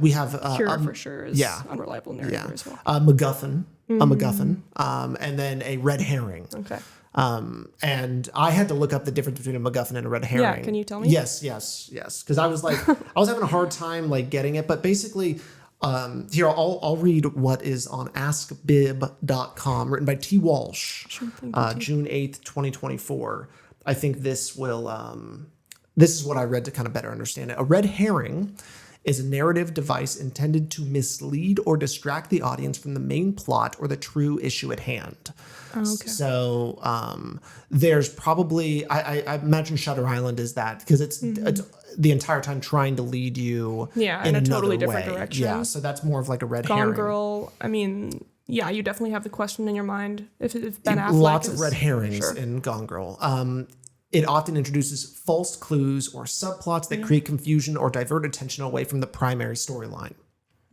we have... Cure for sure is unreliable narrator as well. MacGuffin. A MacGuffin. And then a red herring. Okay. And I had to look up the difference between a MacGuffin and a red herring. Yeah, can you tell me? Yes. Because I was like, I was having a hard time like getting it, but basically... here, I'll read what is on askbib.com, written by T. Walsh, June 8th, 2024. I think this is what I read to kind of better understand it. A red herring is a narrative device intended to mislead or distract the audience from the main plot or the true issue at hand. Oh, okay. So there's probably, I imagine Shutter Island is that, because it's the entire time trying to lead you in a another totally different way. direction. Yeah, so that's more of like a red Gone herring. Girl, I mean, yeah, you definitely have the question in your mind if Ben Affleck Lots is, of red herrings in Gone Girl. It often introduces false clues or subplots that create confusion or divert attention away from the primary storyline.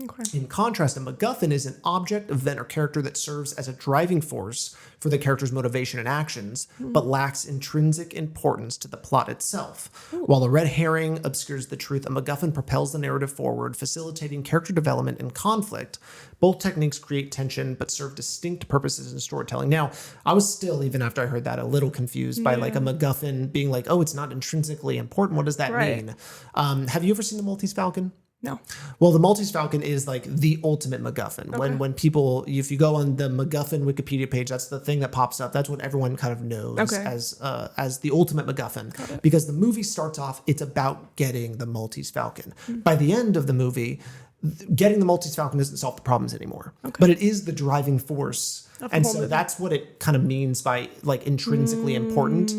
Okay. In contrast, a MacGuffin is an object, event, or character that serves as a driving force for the character's motivation and actions, but lacks intrinsic importance to the plot itself. While a red herring obscures the truth, a MacGuffin propels the narrative forward, facilitating character development and conflict. Both techniques create tension, but serve distinct purposes in storytelling. Now, I was still, even after I heard that, a little confused by like a MacGuffin being like, oh, it's not intrinsically important. What does that mean? Have you ever seen The Maltese Falcon? No. Well, the Maltese Falcon is like the ultimate MacGuffin. When people, if you go on the MacGuffin Wikipedia page, that's the thing that pops up. That's what everyone kind of knows as the ultimate MacGuffin. Because the movie starts off, it's about getting the Maltese Falcon. By the end of the movie, getting the Maltese Falcon doesn't solve the problems anymore. But it is the driving force. And so that's what it kind of means by like intrinsically important.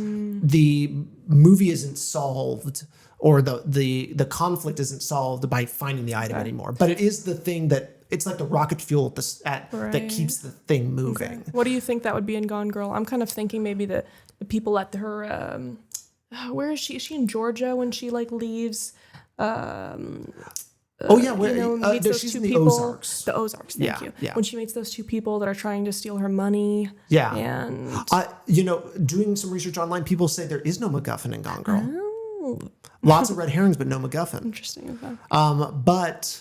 The movie isn't solved, or the conflict isn't solved by finding the item anymore. But it is the thing that, it's like the rocket fuel that keeps the thing moving. What do you think that would be in Gone Girl? I'm kind of thinking maybe the the people at her where is she? Is she in Georgia when she like leaves? Meets she's those two in the people. Ozarks. The Ozarks, thank you. Yeah. When she meets those two people that are trying to steal her money. Yeah. And doing some research online, people say there is no MacGuffin in Gone Girl. oh, Lots of red herrings, but no MacGuffin. interesting. Okay. But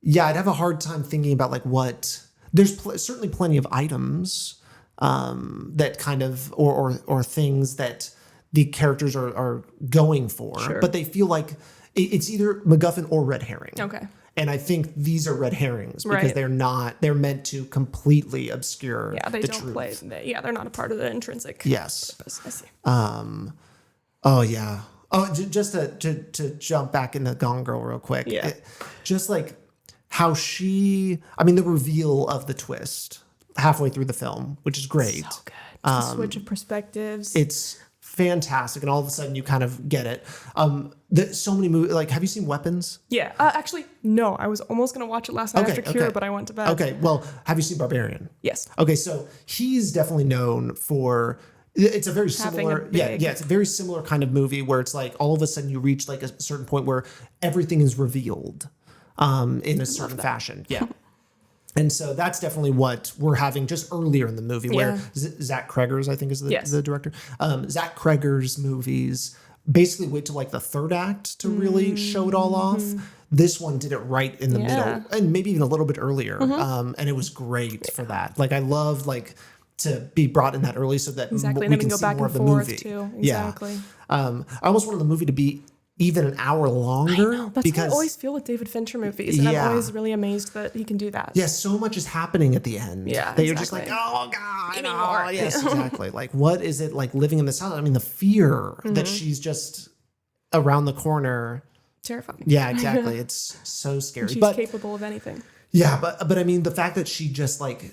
yeah, I'd have a hard time thinking about like what. There's certainly plenty of items that kind of or things that the characters are going for, Sure. but they feel like it's either MacGuffin or red herring. Okay. And I think these are red herrings because Right. they're meant to completely obscure Yeah, they the don't truth. play. They're not a part of the intrinsic. Yes. Purpose. I see. Oh yeah. Oh, just to jump back into Gone Girl real quick. Yeah. Just like how the reveal of the twist halfway through the film, which is great. So good. The switch of perspectives. It's fantastic, and all of a sudden you kind of get it. So many movies. Like, have you seen Weapons? Yeah. Actually, no. I was almost gonna watch it last night after Cure, but I went to bed. Okay. Well, have you seen Barbarian? Yes. Okay, so he's definitely known for. It's a very similar, it's a very similar kind of movie where it's like all of a sudden you reach like a certain point where everything is revealed, in a certain fashion. Yeah. And so that's definitely what we're having just earlier in the movie where Zach Cregger's, I think is the director. Zach Cregger's movies basically wait till like the third act to really show it all off. This one did it right in the middle and maybe even a little bit earlier. And it was great for that. Like I love like to be brought in that early so that Exactly. we And then can we go see back more and of the forth movie. too. Exactly. Yeah. I almost wanted the movie to be even an hour longer. I know. That's how I always feel with David Fincher movies. And I'm always really amazed that he can do that. Yeah, so much is happening at the end. Yeah, that you're just like, oh God, Give me more. Yes, exactly. Like, what is it like living in this house? I mean, the fear that she's just around the corner. Terrifying. Yeah, exactly. It's so scary. She's but capable of anything. yeah, but I mean, the fact that she just like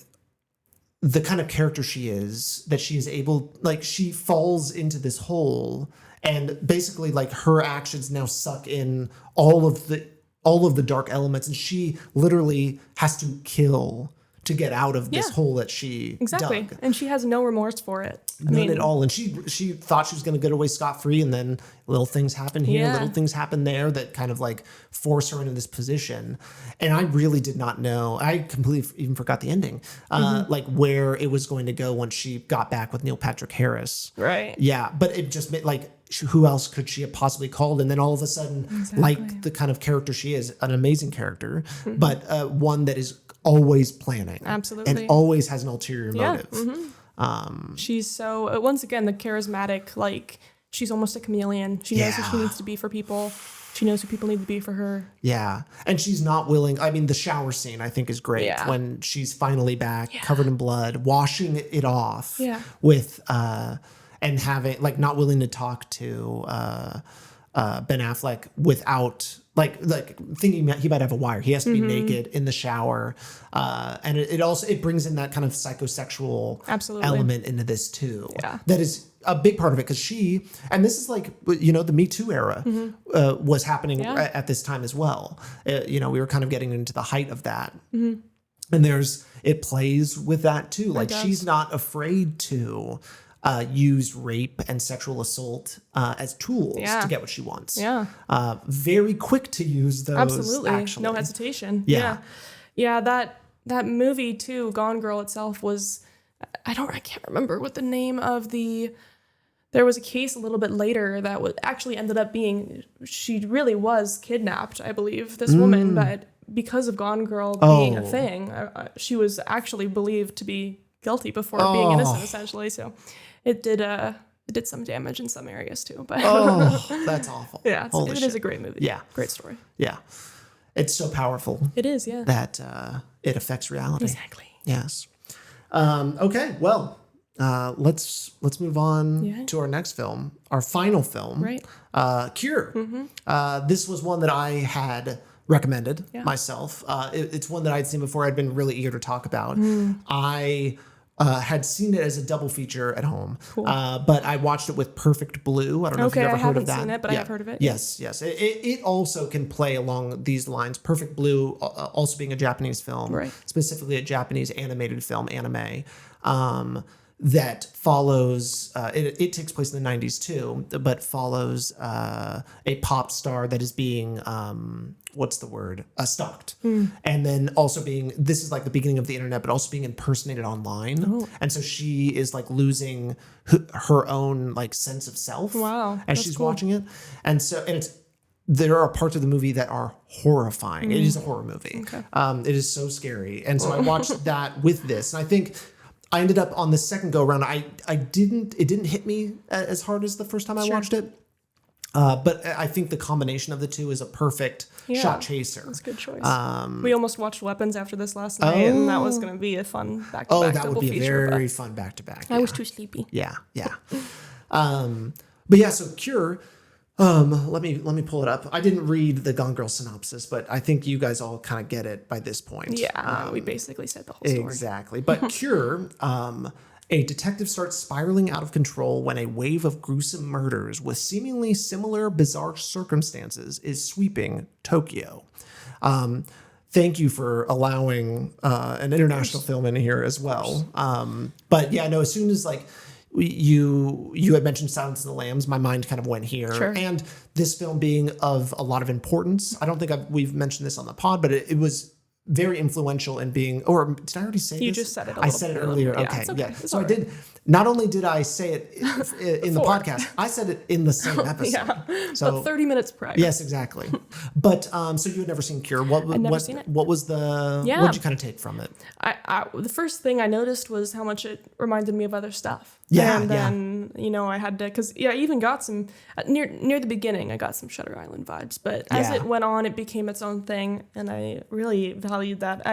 the kind of character she is, that she is able, like, she falls into this hole, and basically, like, her actions now suck in all of the dark elements, and she literally has to kill to get out of this hole that she dug. And she has no remorse for it. None at all. And she thought she was going to get away scot-free, and then little things happen here, little things happen there that kind of like force her into this position. And I really did not know. I completely even forgot the ending, like where it was going to go once she got back with Neil Patrick Harris. Right. Yeah, but it just made like, who else could she have possibly called? And then all of a sudden, like the kind of character she is, an amazing character, but one that is always planning. Absolutely. And always has an ulterior motive. She's so, once again, the charismatic, like, she's almost a chameleon. She knows who she needs to be for people. She knows who people need to be for her. Yeah. And she's not willing. I mean, the shower scene, I think, is great when she's finally back, covered in blood, washing it off with, and having, like, not willing to talk to Ben Affleck without, like thinking that he might have a wire. He has to be naked in the shower. And it also, it brings in that kind of psychosexual element into this too. Yeah. That is a big part of it, because she, and this is like, you know, the Me Too era was happening at this time as well. You know, we were kind of getting into the height of that. And it plays with that too. Like, she's not afraid to use rape and sexual assault as tools to get what she wants. Yeah. Very quick to use those. Absolutely. Actually. No hesitation. Yeah. Yeah, that movie too, Gone Girl itself was, I can't remember what the name of there was a case a little bit later that actually ended up being, she really was kidnapped, I believe, this woman, but because of Gone Girl being a thing, she was actually believed to be guilty before being innocent, essentially. So it did some damage in some areas too. But that's awful. Yeah, it is a great movie. Yeah, great story. Yeah, it's so powerful. It is. Yeah, that it affects reality. Exactly. Yes. Okay. Well, let's move on to our next film, our final film. Right. Cure. This was one that I had recommended myself. It's one that I'd seen before. I'd been really eager to talk about. I had seen it as a double feature at home, but I watched it with Perfect Blue. I don't know if you've ever heard of that. I haven't seen it, but I have heard of it. Yes. It also can play along these lines. Perfect Blue, also being a Japanese film, specifically a Japanese animated film, anime. that follows it takes place in the 90s too, but follows a pop star that is being what's the word, stalked, and then also being, this is like the beginning of the internet, but also being impersonated online. And so she is like losing her own like sense of self. Wow, as she's watching it. And it's, there are parts of the movie that are horrifying. It is a horror movie. Okay. It is so scary. And so I watched that with this, and I think I ended up on the second go around. It didn't hit me as hard as the first time I watched it. But I think the combination of the two is a perfect shot chaser. That's a good choice. We almost watched Weapons after this last night, and that was going to be a fun back-to-back double feature. Oh, that would be a very fun back-to-back. I was too sleepy. Yeah. But yeah, so Cure. Let me pull it up. I didn't read the Gone Girl synopsis, but I think you guys all kind of get it by this point. Yeah, we basically said the whole story. Exactly. But Cure, a detective starts spiraling out of control when a wave of gruesome murders with seemingly similar bizarre circumstances is sweeping Tokyo. Thank you for allowing an international film in here as well. But yeah, no, as soon as like you had mentioned Silence of the Lambs, my mind kind of went here. Sure. And this film being of a lot of importance. I don't think we've mentioned this on the pod, but it was very influential in being, or did I already say You this? just said it. I said it earlier. Yeah, Okay. it's okay. Yeah. It's So all I right. did. Not only did I say it in the podcast, I said it in the same episode. Yeah. So But 30 minutes prior. yes, exactly. But so you had never seen Cure. I'd never seen it. What was the? Yeah. What did you kind of take from it? The first thing I noticed was how much it reminded me of other stuff. Yeah, and then I had to, because I even got some near the beginning. I got some Shutter Island vibes, but as it went on, it became its own thing, and I really valued that.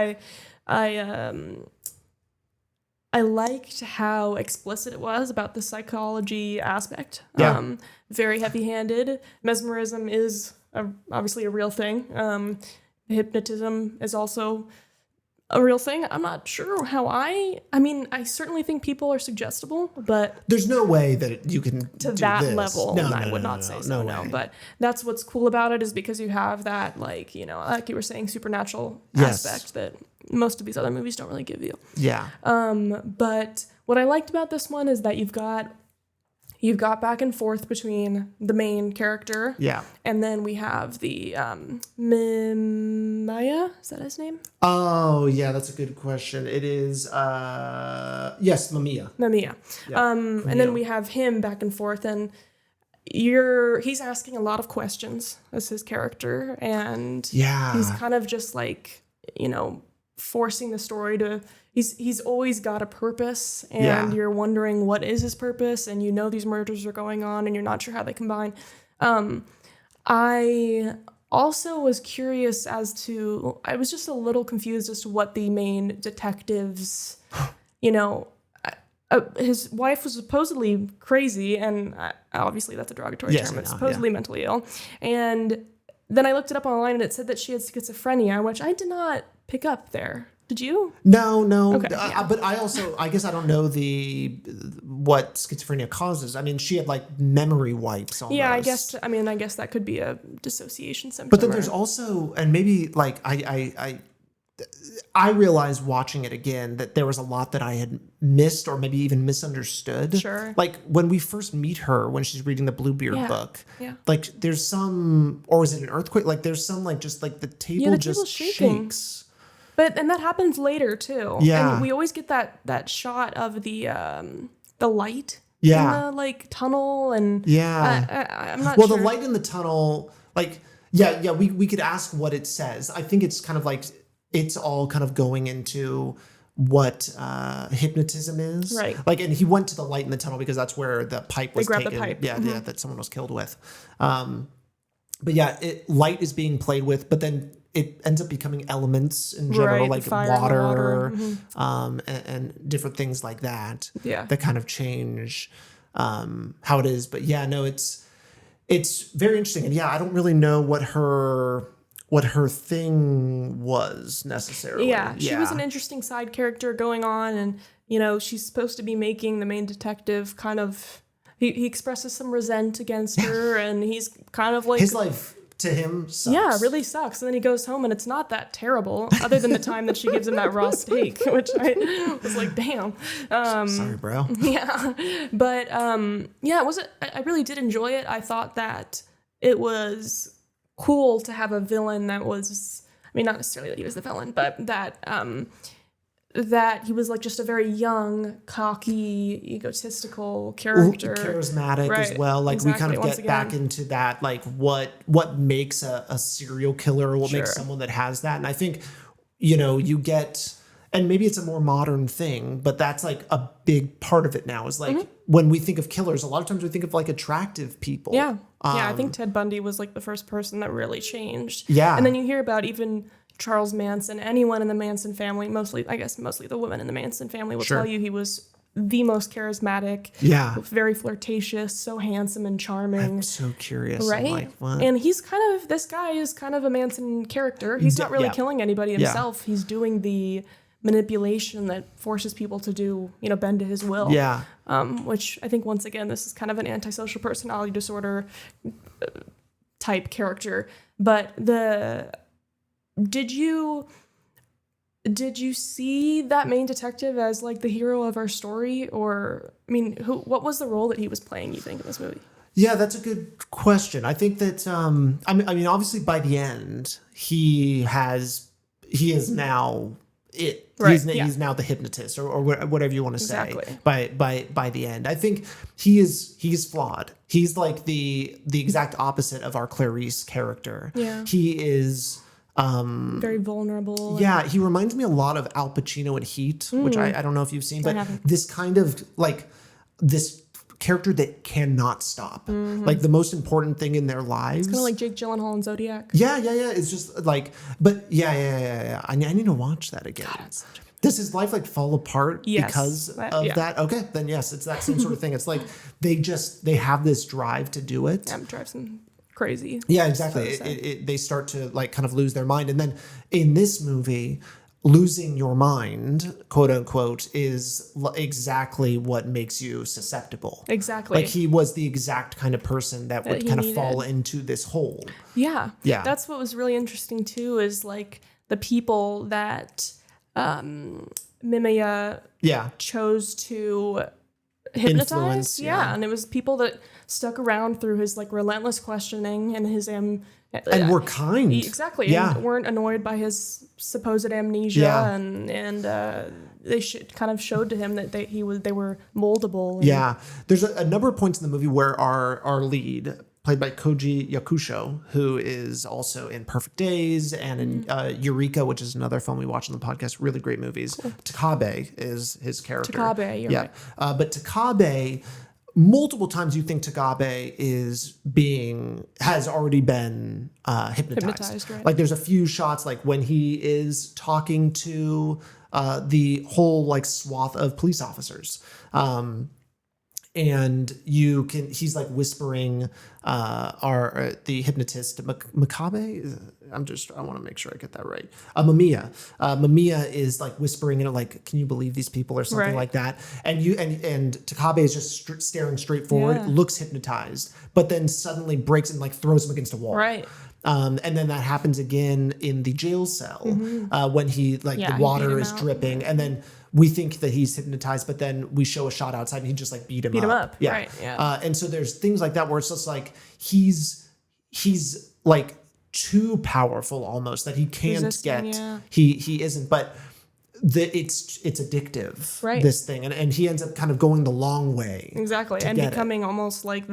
I liked how explicit it was about the psychology aspect. Yeah. Very heavy-handed. Mesmerism is obviously a real thing. Hypnotism is also a real thing. I'm not sure how I certainly think people are suggestible, but there's no way that you can to do that this. level, No, I would no, not no, say no, so. no No, way. but that's what's cool about it is because you have that, like you were saying, supernatural Yes. aspect that most of these other movies don't really give you. Yeah. But what I liked about this one is that you've got back and forth between the main character. Yeah. And then we have the Maya, is that his name? Oh, yeah, that's a good question. It is yes, Mamiya. Mamiya. Yeah. And then we have him back and forth, and he's asking a lot of questions as his character, and Yeah. he's kind of just like, forcing the story to, he's always got a purpose, and you're wondering what is his purpose, and these murders are going on, and you're not sure how they combine. I also was curious I was just a little confused as to what the main detectives, his wife was supposedly crazy, and obviously that's a derogatory term, it's supposedly mentally ill, and then I looked it up online, and it said that she had schizophrenia, which I did not pick up there. Did you? No. Okay, But I guess I don't know what schizophrenia causes. I mean, she had like memory wipes almost. Yeah, I guess that could be a dissociation symptom. But then there's also, and maybe like I realized watching it again that there was a lot that I had missed or maybe even misunderstood. Sure. Like when we first meet her, when she's reading the Bluebeard book, like there's some, or is it an earthquake? Like there's some like just like the table just shakes. And that happens later too. Yeah. And we always get that shot of the light in the like tunnel, and I'm not sure. Well, the light in the tunnel, like we could ask what it says. I think it's kind of like it's all kind of going into what hypnotism is. Right. Like, and he went to the light in the tunnel because that's where the pipe was taken. The pipe. Yeah, that someone was killed with. But yeah, light is being played with, but then it ends up becoming elements in general, like fire, water. And different things like that. Yeah. That kind of change how it is. But yeah, no, it's very interesting. And yeah, I don't really know what her thing was necessarily. Yeah, she was an interesting side character going on, and she's supposed to be making the main detective kind of, he expresses some resent against her, and he's kind of like his life to him sucks. Yeah, it really sucks. And then he goes home and it's not that terrible, other than the time that she gives him that raw steak, which I was like, damn. Sorry, bro. Yeah. But yeah, it wasn't, I really did enjoy it. I thought that it was cool to have a villain that was, I mean, not necessarily that he was the villain, but that he was like just a very young, cocky, egotistical character. Charismatic Right, as well. Like exactly, we kind of once get back into that, like what makes a serial killer, or what makes Sure. someone that has that. And I think, you get, and maybe it's a more modern thing, but that's like a big part of it now is like when we think of killers, a lot of times we think of like attractive people. Yeah. Yeah, I think Ted Bundy was like the first person that really changed. Yeah. And then you hear about even Charles Manson, anyone in the Manson family, mostly the women in the Manson family will Sure. tell you he was the most charismatic, Yeah. very flirtatious, so handsome and charming. I'm so curious. Right? I'm like, what? And this guy is kind of a Manson character. He's not really yeah. killing anybody himself. He's doing the manipulation that forces people to do, bend to his will. Yeah. Which I think, once again, this is kind of an antisocial personality disorder type character. But did you see that main detective as like the hero of our story? Or, I mean, what was the role that he was playing, you think, in this movie? Yeah, that's a good question. I think that, I mean, obviously by the end, he is now it. Right, He's now the hypnotist, or whatever you want to say. Exactly. By the end, I think he's flawed. He's like the exact opposite of our Clarice character. Yeah. He is Very vulnerable. Yeah, he reminds me a lot of Al Pacino in Heat, which I don't know if you've seen, but haven't. this kind of like this character that cannot stop. Like the most important thing in their lives. Kind of like Jake Gyllenhaal in Zodiac. Yeah. It's just like, but yeah. I need to watch that again. Does his life like fall apart Yes. because of Yeah. that? Okay, then yes, it's that same sort of thing. It's like they have this drive to do it. Yeah, drives him crazy. Yeah, exactly. They start to like kind of lose their mind. And then in this movie, losing your mind, quote unquote, is exactly what makes you susceptible. Exactly. Like he was the exact kind of person that would he kind of needed. fall into this hole. Yeah. Yeah. That's what was really interesting too, is like the people that Mimiya Yeah. chose to hypnotize. Influence, yeah. And it was people that stuck around through his like relentless questioning and his And were kind. exactly. Yeah. And weren't annoyed by his supposed amnesia. Yeah. And they kind of showed to him that they were moldable. And Yeah. There's a number of points in the movie where our lead, played by Koji Yakusho, who is also in Perfect Days and in Eureka, which is another film we watch on the podcast. Really great movies. Cool. Takabe is his character. Takabe, you're right. But Takabe, multiple times you think Takabe has already been hypnotized. Right. Like there's a few shots like when he is talking to the whole like swath of police officers. And he's like whispering the hypnotist Makabe. I want to make sure I get that right. Mamiya. Mamiya is like whispering in like, can you believe these people, or something Right. like that. And Takabe is just staring straight forward, Yeah. looks hypnotized, but then suddenly breaks and like throws him against a wall. Right. And then that happens again in the jail cell when he Yeah, the he beat water him is out. dripping, and then we think that he's hypnotized, but then we show a shot outside and he just like beat him up. Yeah. Right, yeah. And so there's things like that where it's just like he's like too powerful almost that he can't Resisting, get. yeah. He isn't, but it's addictive. Right. This thing, and he ends up kind of going the long way. Exactly. to And get it. becoming almost like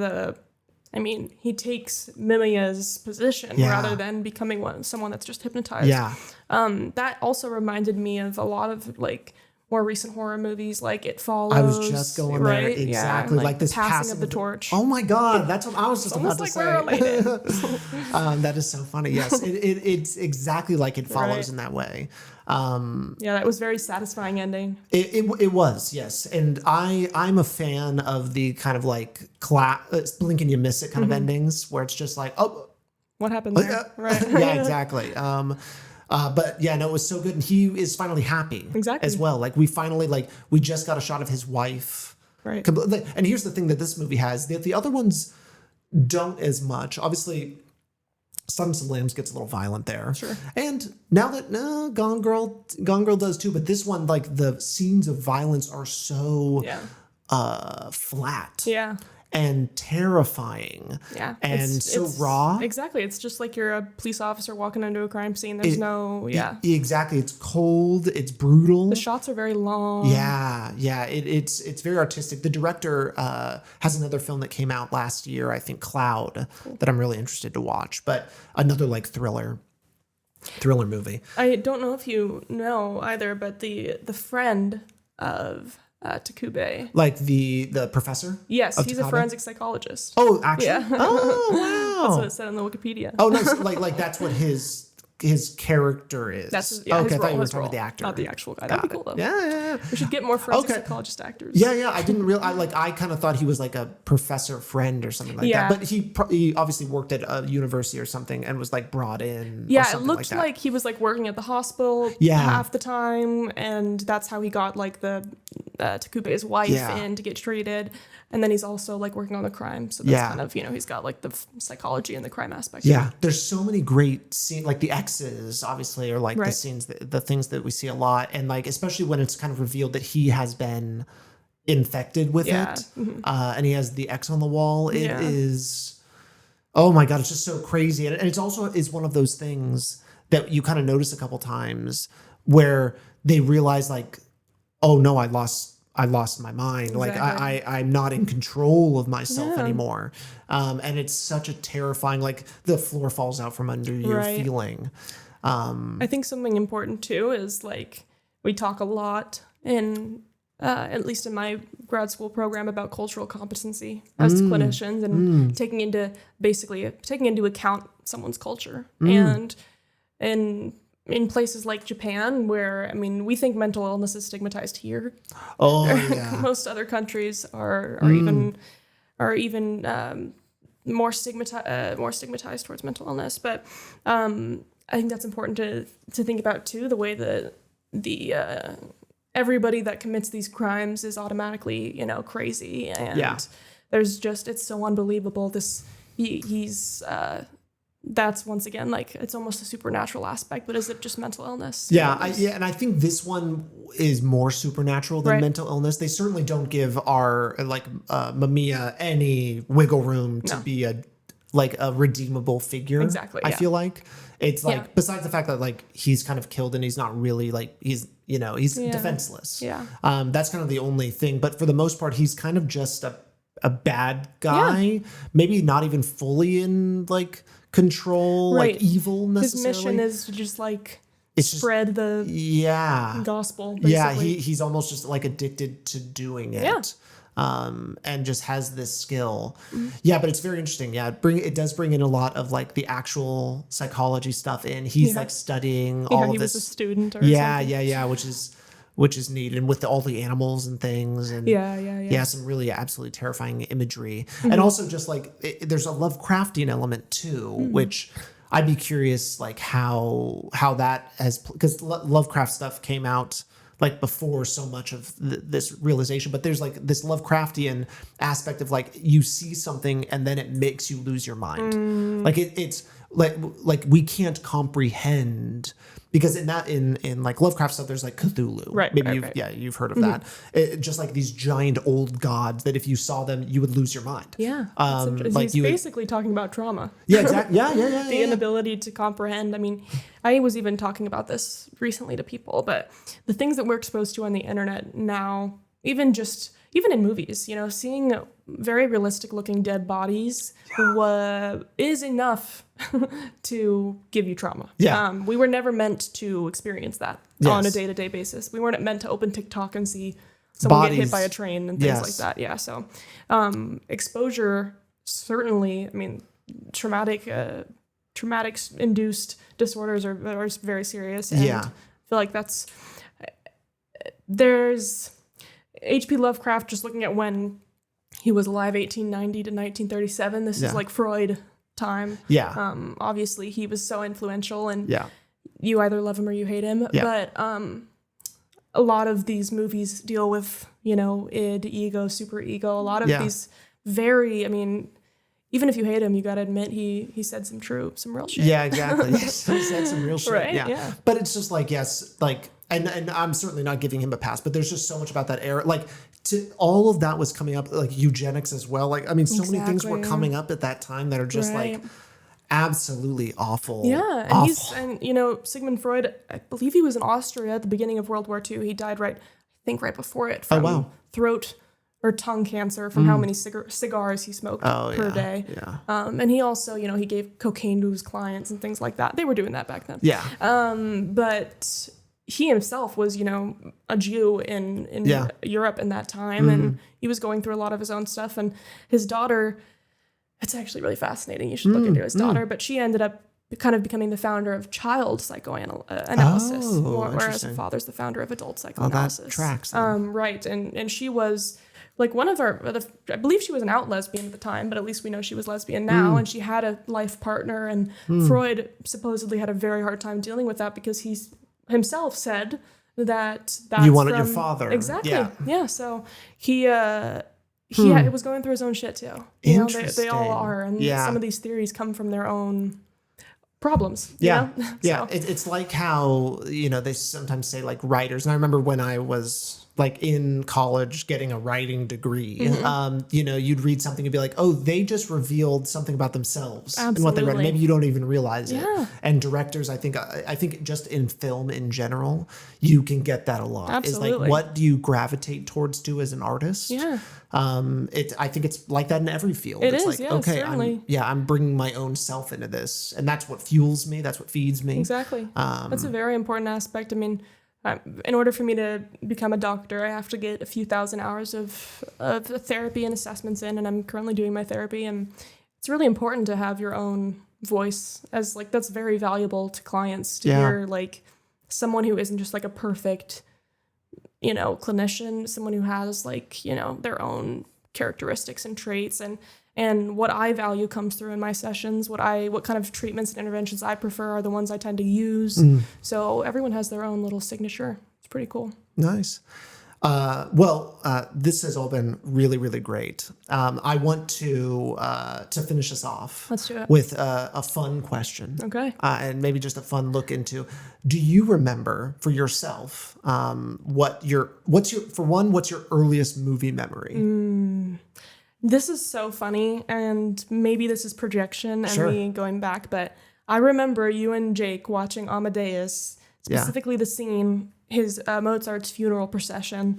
he takes Mimiya's position Yeah. rather than becoming someone that's just hypnotized. Yeah. That also reminded me of a lot of like more recent horror movies, like It Follows. I was just going there. right? Exactly. Yeah, like this passing of the torch. Oh my God. That's what I was just about Almost to like say. we're related. That is so funny. Yes. It's exactly like It Follows Right. in that way. Yeah, that was very satisfying ending. It was, yes. And I'm a fan of the kind of like blink and you miss it kind of endings where it's just like, oh, What happened there? Right. yeah, exactly. But yeah, no, it was so good. And he is finally happy Exactly. as well. Like we just got a shot of his wife. Right. And here's the thing that this movie has that the other ones don't as much. Obviously, Silence of the Lambs gets a little violent there. Sure. And now that Gone Girl does too, but this one, like the scenes of violence are so flat. Yeah. And terrifying. Yeah. And so raw. Exactly. It's just like you're a police officer walking into a crime scene. There's Exactly. It's cold. It's brutal. The shots are very long. Yeah. It's very artistic. The director has another film that came out last year, I think Cloud, that I'm really interested to watch. But another like thriller movie. I don't know if you know either, but the friend of Takube. Like the professor? Yes, he's Takube? a forensic psychologist. Oh, actually? Yeah. Oh, wow. That's what it said on the Wikipedia. Oh, no, so like that's what his character is. That's okay, I thought you were his talking role, about the actor. not the actual guy. Got That'd be cool, though. Yeah. We should get more forensic psychologist actors. Yeah. I didn't realize. I kind of thought he was like a professor friend or something like that. But he obviously worked at a university or something and was like brought in. Yeah, it looked like he was like working at the hospital half the time, and that's how he got like the Takube's wife in to get treated. And then he's also like working on the crime. So that's kind of, he's got like the psychology and the crime aspect. Yeah. There's so many great scenes, like the X's obviously are like the scenes, the things that we see a lot. And like, especially when it's kind of revealed that he has been infected with it. Mm-hmm. And he has the X on the wall. It is, oh my God, it's just so crazy. And it's also is one of those things that you kind of notice a couple times where they realize like, oh no, I lost my mind. Exactly. Like I'm not in control of myself anymore. And it's such a terrifying, like the floor falls out from under you feeling. I think something important too is like we talk a lot in at least in my grad school program about cultural competency as clinicians and taking into account someone's culture. And in places like Japan, where, we think mental illness is stigmatized here. Oh, yeah. Most other countries are even more stigmatized towards mental illness. But I think that's important to think about too. The way that the everybody that commits these crimes is automatically crazy, and there's just it's so unbelievable. He's. That's once again like it's almost a supernatural aspect, but is it just mental illness? And I think this one is more supernatural than mental illness. They certainly don't give our Mamiya any wiggle room to be a redeemable figure. Exactly. I feel like it's like besides the fact that like he's kind of killed and he's not really like he's defenseless. Yeah. That's kind of the only thing. But for the most part, he's kind of just a bad guy. Maybe not even fully in like control, like evil necessarily. His mission is to just like spread the gospel. Basically. Yeah, he's almost just like addicted to doing it. Yeah. And just has this skill. Yeah, but it's very interesting. Yeah, it does bring in a lot of like the actual psychology stuff in. He's like studying all of this. He was a student or something. Yeah, which is neat, and with all the animals and things, and some really absolutely terrifying imagery, and also just like there's a Lovecraftian element too, which I'd be curious like how that has, because Lovecraft stuff came out like before so much of this realization, but there's like this Lovecraftian aspect of like you see something and then it makes you lose your mind, like it's like we can't comprehend. Because in like Lovecraft stuff, there's like Cthulhu. Right. Maybe you've heard of that. Just like these giant old gods that if you saw them, you would lose your mind. Yeah. Like he's basically talking about trauma. Yeah, exactly. Yeah. The inability to comprehend. I was even talking about this recently to people, but the things that we're exposed to on the internet now, even in movies, seeing very realistic looking dead bodies is enough to give you trauma. Yeah. We were never meant to experience that on a day-to-day basis. We weren't meant to open TikTok and see someone get hit by a train and things like that. Yeah. So exposure, certainly, traumatic induced disorders are very serious. And I feel like there's H.P. Lovecraft, just looking at when he was alive, 1890 to 1937. This is like Freud time. Yeah. Obviously, he was so influential, and you either love him or you hate him. Yeah. But a lot of these movies deal with, id, ego, superego. A lot of these very, even if you hate him, you got to admit he said some real shit. Yeah, exactly. Yes, he said some real shit. Right? Yeah. But it's just like, yes, like, and I'm certainly not giving him a pass, but there's just so much about that era. Like, all of that was coming up, like eugenics as well. Like, I mean, so many things were coming up at that time that are just like absolutely awful. Yeah, and awful. Sigmund Freud, I believe he was in Austria at the beginning of World War II. He died right before it from throat or tongue cancer from how many cigars he smoked per day. Yeah. And he also, he gave cocaine to his clients and things like that. They were doing that back then. Yeah. But he himself was, a Jew in Europe in that time, and he was going through a lot of his own stuff. And his daughter, it's actually really fascinating. You should look into his daughter, but she ended up kind of becoming the founder of child psychoanalysis, whereas the father's the founder of adult psychoanalysis. Oh, that tracks. Right, and she was like one of I believe she was an out lesbian at the time, but at least we know she was lesbian now, and she had a life partner, and Freud supposedly had a very hard time dealing with that because he himself said that's you wanted your father. Exactly. Yeah. So he was going through his own shit too. Interesting. They all are, and some of these theories come from their own problems. Yeah. So. It's like how, they sometimes say like writers. And I remember when I was like in college getting a writing degree, you'd read something and be like, oh, they just revealed something about themselves and what they read. Maybe you don't even realize it. And directors, I think just in film in general, you can get that a lot. Absolutely. Is like, what do you gravitate towards as an artist? Yeah. I think it's like that in every field. It's like, like, okay, certainly. I'm bringing my own self into this, and that's what fuels me. That's what feeds me. Exactly. That's a very important aspect. I mean, in order for me to become a doctor, I have to get a few thousand hours of therapy and assessments in, and I'm currently doing my therapy, and it's really important to have your own voice, as like that's very valuable to clients to hear like someone who isn't just like a perfect clinician, someone who has like, their own characteristics and traits, and what I value comes through in my sessions. What kind of treatments and interventions I prefer are the ones I tend to use. So everyone has their own little signature. It's pretty cool. Nice. This has all been really, really great. I want to finish us off. Let's do it. With a fun question. Okay. And maybe just a fun look into, do you remember for yourself, what's your earliest movie memory? This is so funny, and maybe this is projection and me going back, but I remember you and Jake watching Amadeus, specifically the scene, his Mozart's funeral procession,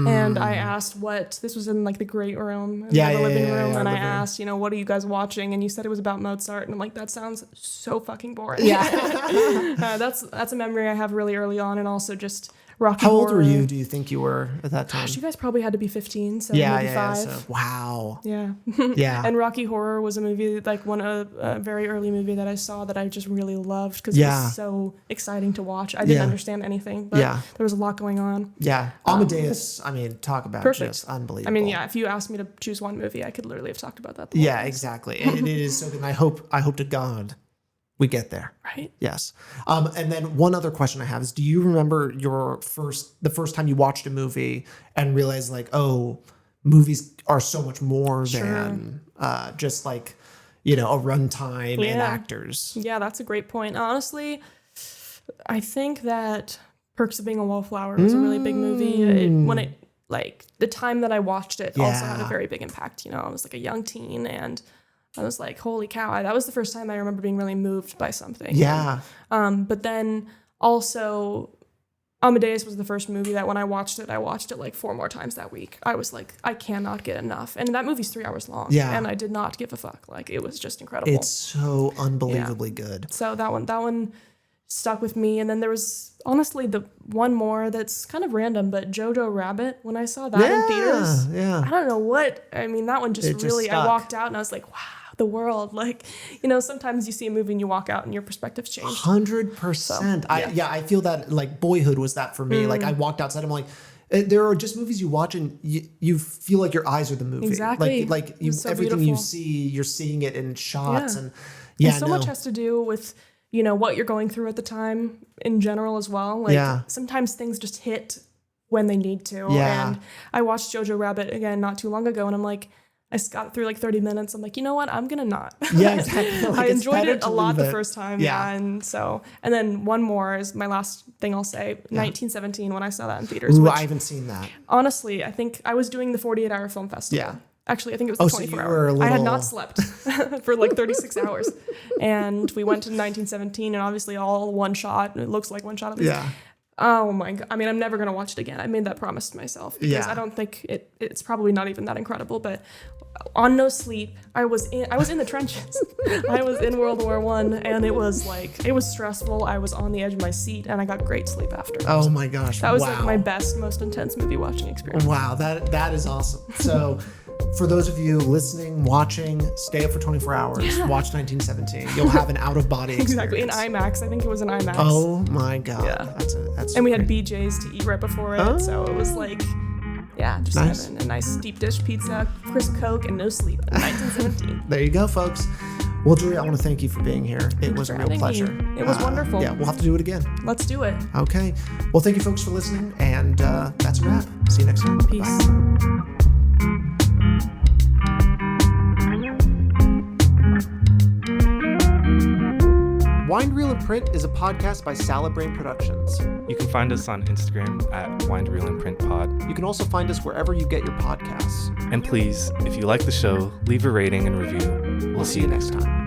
and I asked this was in like the great room, the living room, and I asked, what are you guys watching? And you said it was about Mozart, and I'm like, that sounds so fucking boring. Yeah. That's a memory I have really early on, and also just Rocky How Horror. old were you, do you think you were at that time? Gosh, you guys probably had to be 15, so maybe 5. So, wow. Yeah. Yeah. And Rocky Horror was a movie, like a very early movie that I saw that I just really loved because it was so exciting to watch. I didn't understand anything, but there was a lot going on. Yeah. Amadeus, talk about just unbelievable. I mean, if you asked me to choose one movie, I could literally have talked about that. Exactly. And it is so good. And I hope to God we get there. Right. Yes. And then one other question I have is, do you remember the first time you watched a movie and realized like, oh, movies are so much more than just like, a runtime and actors? Yeah, that's a great point. Honestly, I think that Perks of Being a Wallflower was a really big movie. The time that I watched it also had a very big impact. I was like a young teen, and I was like, holy cow. That was the first time I remember being really moved by something. Yeah. But then also Amadeus was the first movie that when I watched it like 4 more times that week. I was like, I cannot get enough. And that movie's 3 hours long. Yeah. And I did not give a fuck. Like, it was just incredible. It's so unbelievably good. So that one stuck with me. And then there was honestly the one more that's kind of random, but Jojo Rabbit, when I saw that in theaters, I don't know what, that one just really, I walked out and I was like, wow. The world, like, sometimes you see a movie and you walk out and your perspective's changed. 100%. So, I feel that like Boyhood was that for me. Like I walked outside, I'm like, there are just movies you watch and you feel like your eyes are the movie. Exactly. Like so everything beautiful. you see, you're seeing it in shots and so much has to do with what you're going through at the time in general as well. Like sometimes things just hit when they need to. And I watched Jojo Rabbit again not too long ago, and I'm like, I got through like 30 minutes. I'm like, you know what? I'm gonna not. Yeah, exactly. Like, I it's enjoyed better it a to lot leave the it. first time. Yeah. And then one more is my last thing I'll say. 1917 when I saw that in theaters. Ooh, which, I haven't seen that. honestly, I think I was doing the 48-hour film festival. Yeah. Actually, I think it was the so you 24 were hour. a I had little- not slept for like 36 hours. And we went to 1917 and obviously all one shot. It looks like one shot at least. Yeah. Oh my God. I mean, I'm never going to watch it again. I made that promise to myself because Yeah. I don't think it's probably not even that incredible, but on no sleep, I was in the trenches. I was in World War I and it was stressful. I was on the edge of my seat and I got great sleep after. Oh my gosh. That was wow. like my best, most intense movie watching experience. Wow, that is awesome. So, for those of you listening, watching, stay up for 24 hours. Watch 1917. You'll have an out of body experience. Exactly. In IMAX. I think it was in IMAX. Oh my god. Yeah. That's. And we had great. BJ's to eat right before it, Oh. so it was like, just Nice. having a nice deep dish pizza, crisp Coke, and no sleep in 1917. There you go, folks. Well, Julia, I want to thank you for being here. It Thanks was a for real having me. pleasure. It was wonderful. Yeah, we'll have to do it again. Let's do it. Okay. Well, thank you, folks, for listening, and that's a wrap. See you next time. Peace. Bye. Wind Reel and Print is a podcast by Salad Brain Productions. You can find us on Instagram at Wind Reel and Print Pod. You can also find us wherever you get your podcasts. And please, if you like the show, leave a rating and review. We'll see you next time.